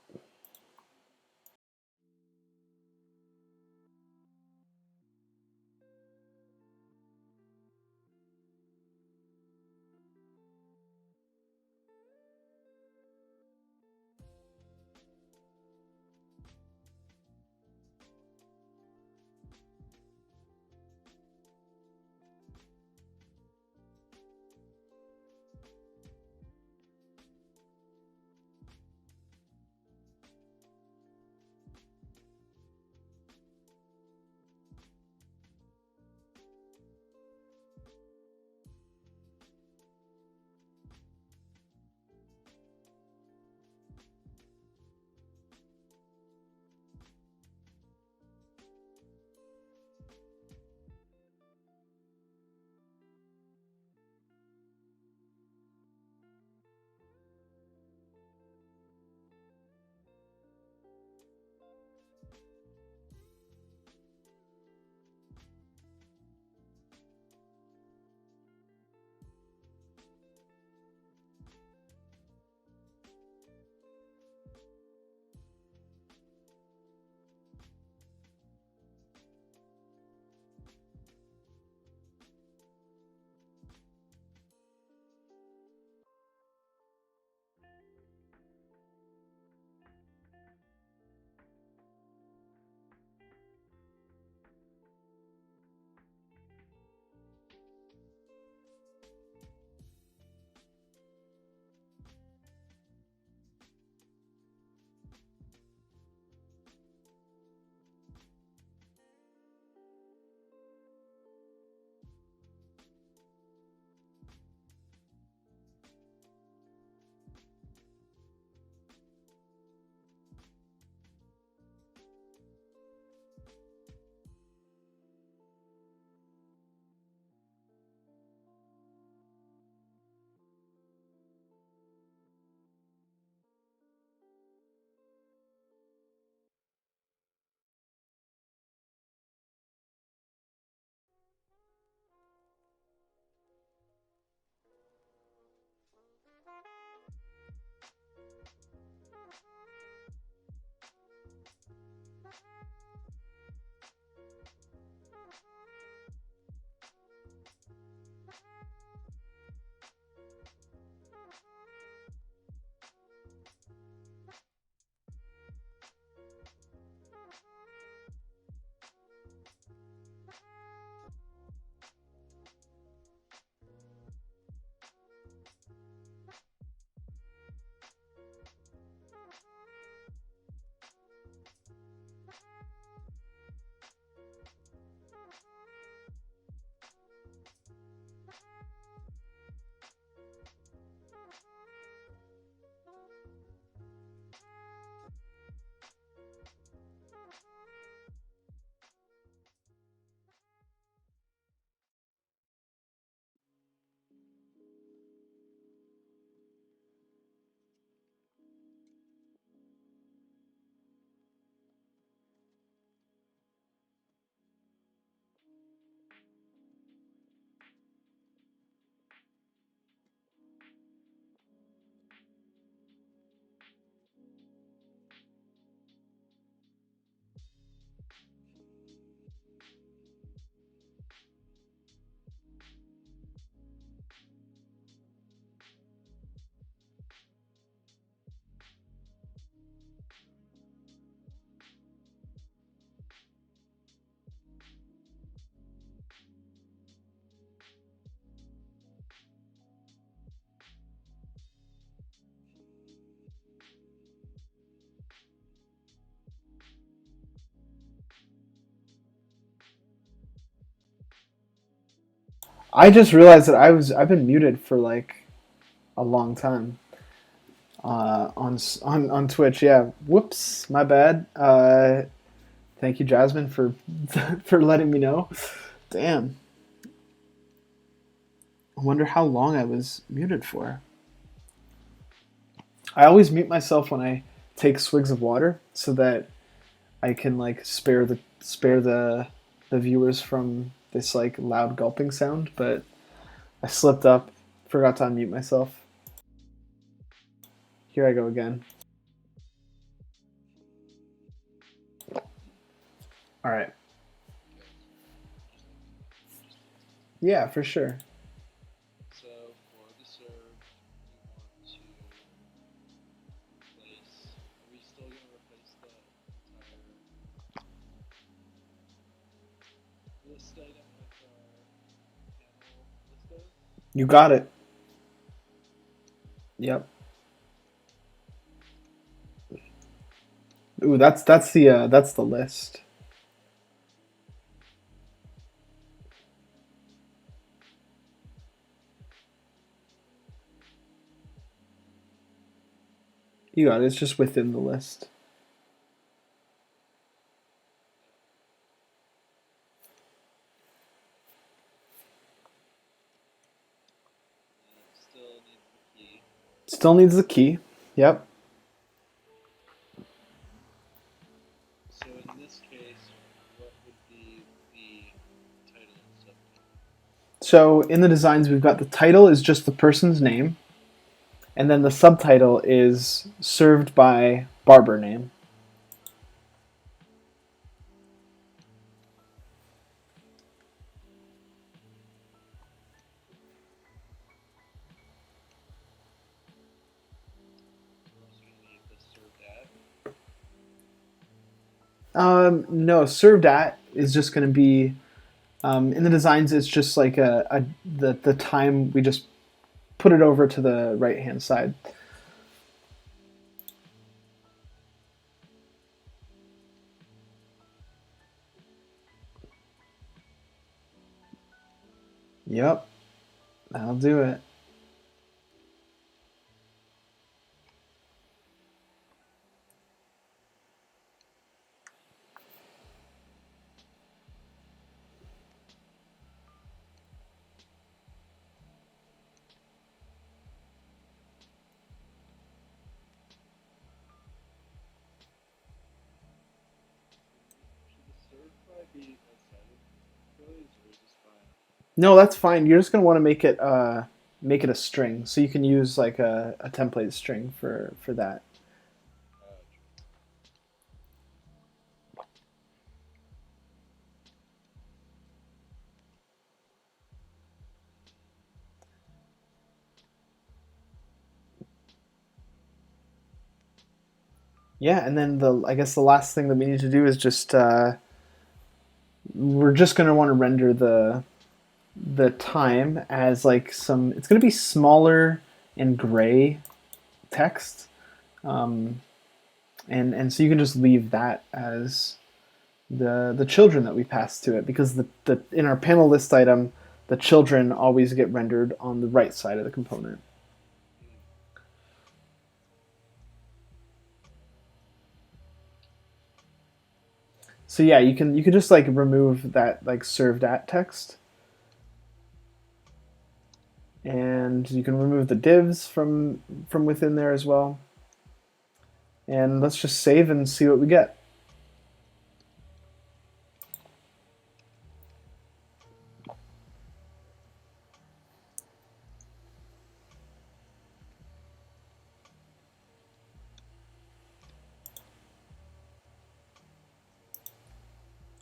I just realized that I've been muted for like a long time on Twitch. Yeah, whoops, my bad. Thank you, Jasmine, for for letting me know. Damn, I wonder how long I was muted for. I always mute myself when I take swigs of water so that I can like spare the viewers from this like loud gulping sound, but I slipped up, forgot to unmute myself. Here I go again. All right. Yeah, for sure. So for the serve, we want to replace. Are we still going to replace the entire list item with our panel list item? You got it. Yep. Ooh, that's the list. You got it. It's just within the list. Still needs the key. Still needs the key. Yep. So in this case, what would be the title and subtitle? So in the designs, we've got the title is just the person's name, and then the subtitle is served by barber name. We're also going to need the served at. No, served at is just going to be in the designs. It's just like the time we just put it over to the right hand side. Yep, that'll do it. Should the served by be outside of Twil's or is this fine? No, that's fine. You're just gonna want to make it a string, so you can use like a template string for that. Yeah, and then I guess the last thing that we need to do is just we're just gonna want to render the time as like some. It's gonna be smaller and gray text, um, and so you can just leave that as the children that we pass to it, because the in our panel list item, the children always get rendered on the right side of the component. So yeah, you can just like remove that like served at text, and you can remove the divs from within there as well. And let's just save and see what we get.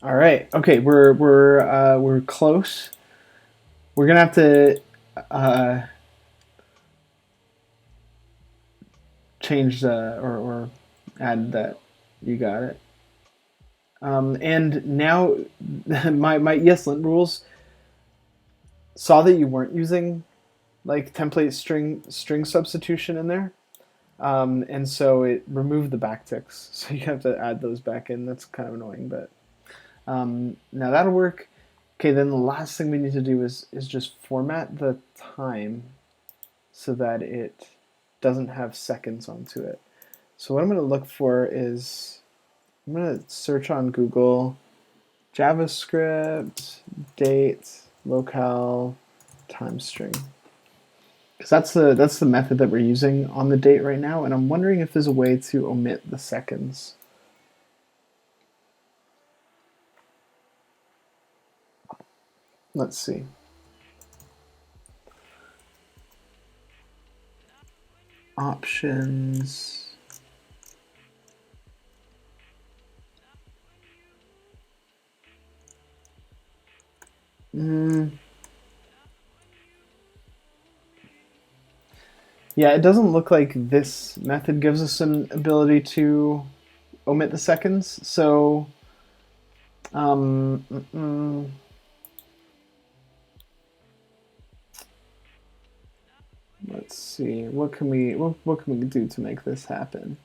All right. Okay, we're close. We're gonna have to uh, change or add that. You got it. And now my ESLint rules saw that you weren't using like template string substitution in there, and so it removed the backticks. So you have to add those back in. That's kind of annoying, but now that'll work. Okay, then the last thing we need to do is just format the time so that it doesn't have seconds onto it. So what I'm going to look for is I'm going to search on Google JavaScript date locale time string, because that's the method that we're using on the date right now, and I'm wondering if there's a way to omit the seconds. Let's see. Options. Yeah, it doesn't look like this method gives us an ability to omit the seconds. So, um, let's see. What can we do to make this happen?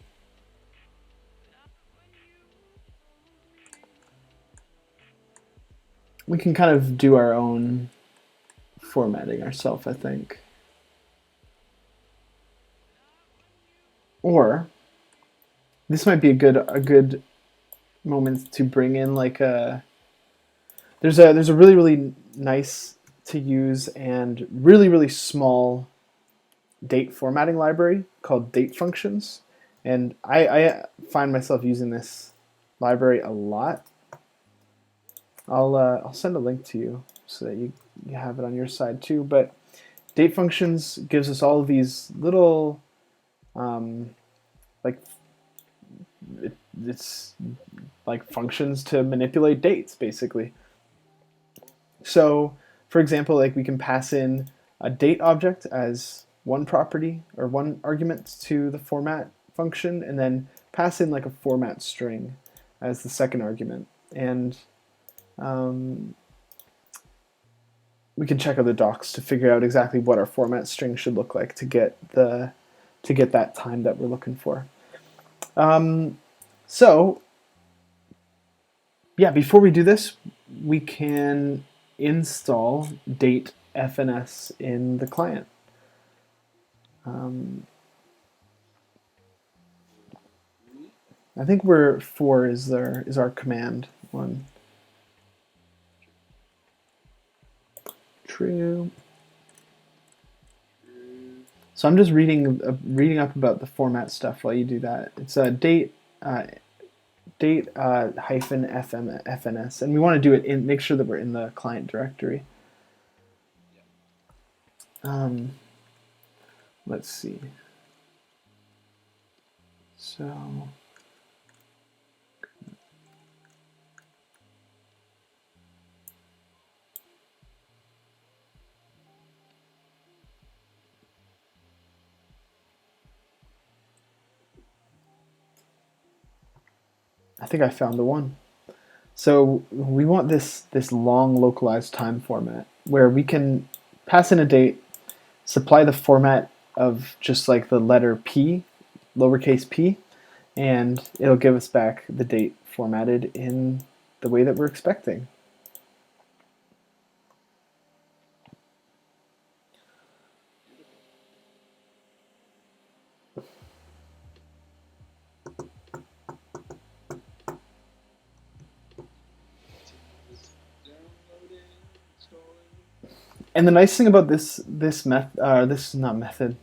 We can kind of do our own formatting ourselves, I think. Or this might be a good moment to bring in like a there's a really nice to use and really small date formatting library called date functions, and I find myself using this library a lot. I'll send a link to you so that you have it on your side too. But date functions gives us all of these little like it's like functions to manipulate dates basically. So for example, like we can pass in a date object as one property or one argument to the format function, and then pass in like a format string as the second argument. And um, we can check out the docs to figure out exactly what our format string should look like to get that time that we're looking for. So yeah, before we do this, we can install date FNS in the client. I think we're 4 is our command one. True. So I'm just reading up about the format stuff while you do that. It's a date hyphen FNS, and we want to do it make sure that we're in the client directory. Let's see. So I think I found the one. So we want this long localized time format where we can pass in a date, supply the format of just like the letter P, lowercase p, and it'll give us back the date formatted in the way that we're expecting. And the nice thing about this is not method.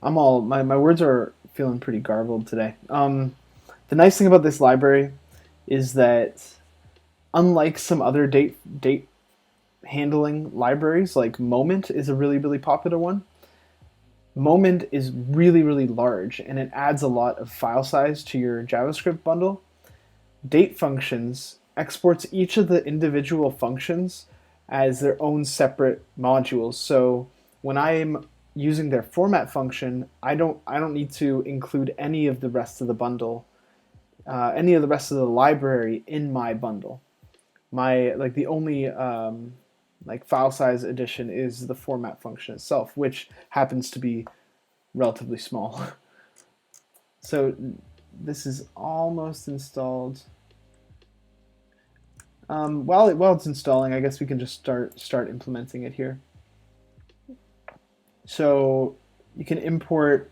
My words are feeling pretty garbled today. The nice thing about this library is that unlike some other date handling libraries, like Moment is a really popular one. Moment is really large and it adds a lot of file size to your JavaScript bundle. Date functions exports each of the individual functions as their own separate modules. So when I'm using their format function, I don't need to include any of the rest of the bundle, any of the rest of the library in my bundle. The only like file size addition is the format function itself, which happens to be relatively small. So this is almost installed. While it's installing, I guess we can just start implementing it here. So you can import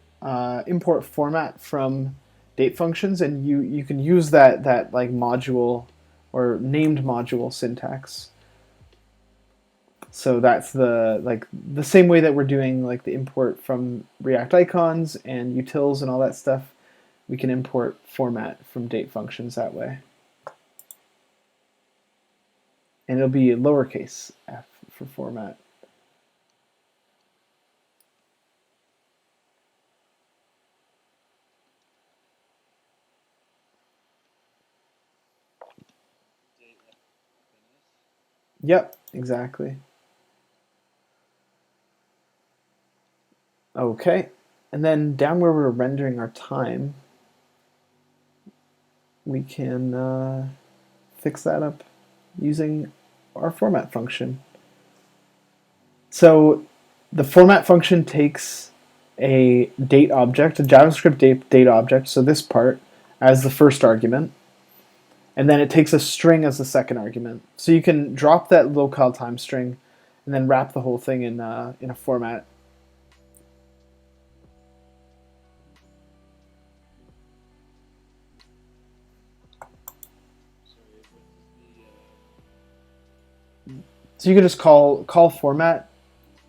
format from date functions, and you can use that like module or named module syntax. So that's the same way that we're doing like the import from React icons and utils and all that stuff. We can import format from date functions that way. And it'll be lowercase f for format. Yep, exactly. Okay, and then down where we're rendering our time, we can fix that up using our format function. So the format function takes a date object, a JavaScript date object, so this part, as the first argument, and then it takes a string as the second argument. So you can drop that locale time string and then wrap the whole thing in a format. So you can just call format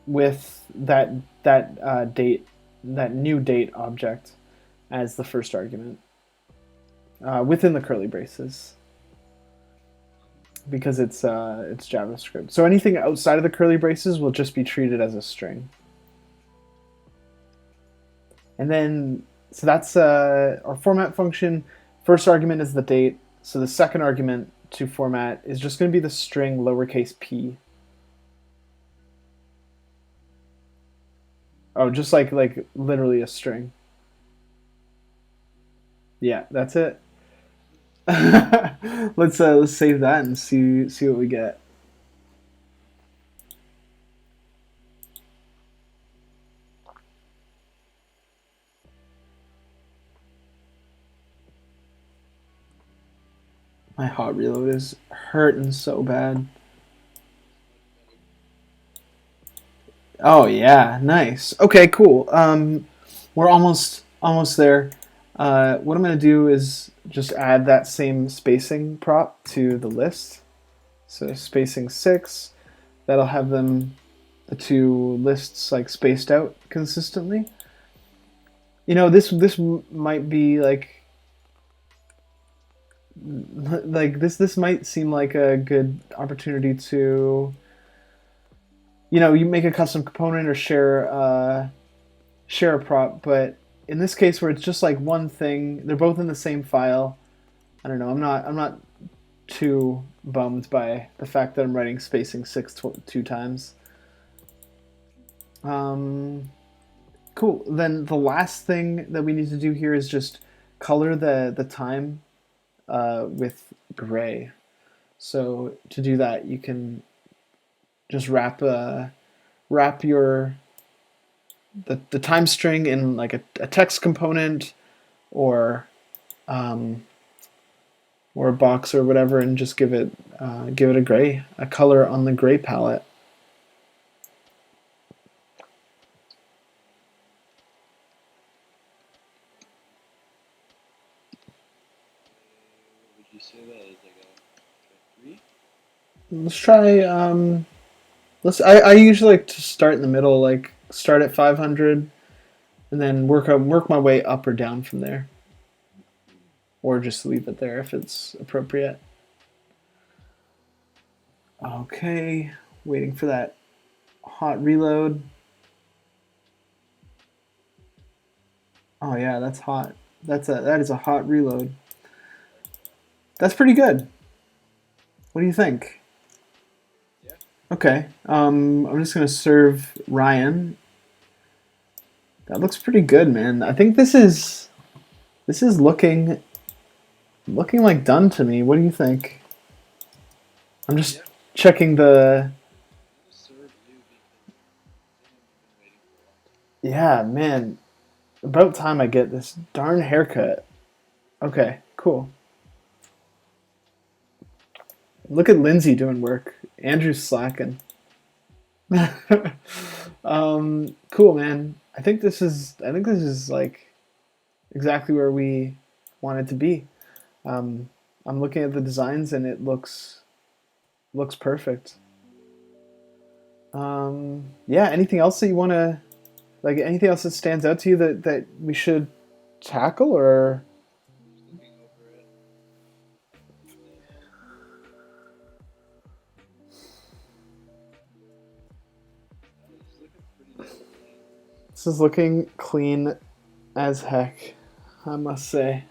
with that date, that new date object as the first argument within the curly braces, because it's JavaScript. So anything outside of the curly braces will just be treated as a string. And then so that's our format function. First argument is the date. So the second argument to format is just going to be the string lowercase p. Oh, just like literally a string. Yeah, that's it. Let's save that and see what we get. My hot reload is hurting so bad. Oh yeah, nice. Okay, cool. We're almost there. What I'm gonna do is just add that same spacing prop to the list. So spacing 6. That'll have them the two lists like spaced out consistently. You know, this might be like this might seem like a good opportunity to, you know, you make a custom component or share a prop, but in this case where it's just like one thing, they're both in the same file. I don't know. I'm not too bummed by the fact that I'm writing spacing 6 two times. Cool. Then the last thing that we need to do here is just color the time with gray. So to do that, you can just wrap the time string in like a text component or um, or a box or whatever, and just give it a color on the gray palette. Would you say that is like a 3? Let's try. I usually like to start in the middle, like start at 500, and then work my way up or down from there, or just leave it there if it's appropriate. Okay, waiting for that hot reload. Oh yeah, that's hot. That is a hot reload. That's pretty good. What do you think? Yeah. Okay, I'm just gonna serve Ryan. That looks pretty good, man. I think this is looking like done to me. What do you think? I'm just Yeah. checking the. Serve you because I've been waiting for a long time. Yeah, man. About time I get this darn haircut. Okay, cool. Look at Lindsay doing work. Andrew's slacking. Cool, man. I think this is like exactly where we want it to be. Um, I'm looking at the designs and it looks perfect. Yeah. Anything else that you want to like? Anything else that stands out to you that we should tackle or? Just looking over it. This is looking clean as heck, I must say.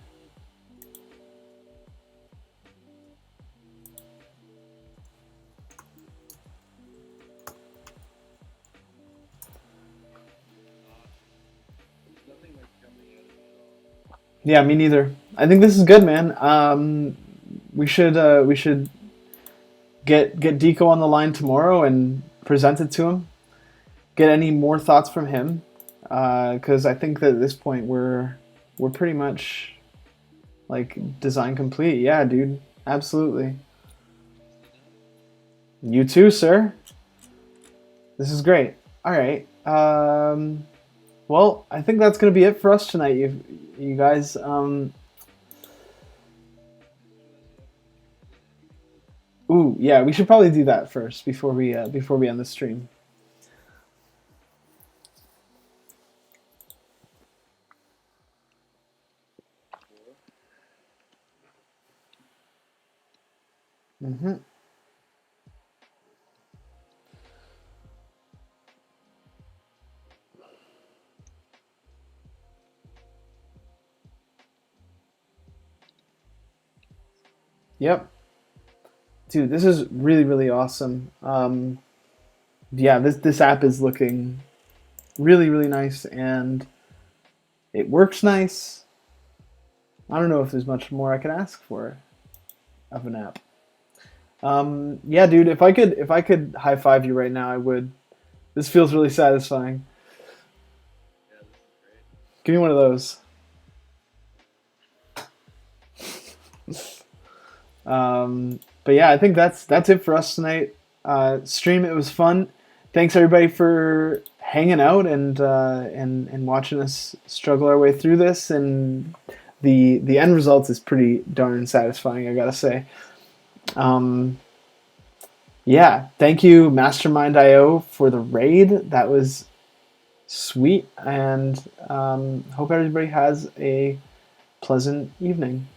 Yeah, me neither. I think this is good, man. We should get Deco on the line tomorrow and present it to him. Get any more thoughts from him, because I think that at this point we're pretty much like design complete. Yeah, dude, absolutely. You too, sir. This is great. All right. Well, I think that's gonna be it for us tonight. You guys. Ooh, yeah, we should probably do that first before we end the stream. Hmm. Yep, dude, this is really really awesome. Yeah, this app is looking really really nice and it works nice. I don't know if there's much more I could ask for of an app. Yeah, dude, if I could high five you right now, I would. This feels really satisfying. Give me one of those. But yeah, I think that's it for us tonight. Stream, it was fun. Thanks everybody for hanging out and watching us struggle our way through this. And the end result is pretty darn satisfying, I gotta say. Um, yeah, thank you, Mastermind.io, for the raid. That was sweet, and hope everybody has a pleasant evening.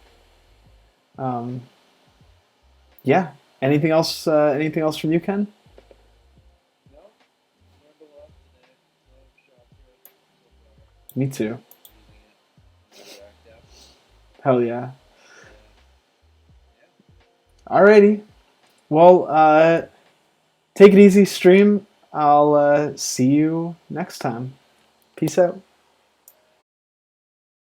Um, yeah. Anything else? Anything else from you, Ken? Me too. Hell yeah. Alrighty. Well, take it easy, stream. I'll see you next time. Peace out.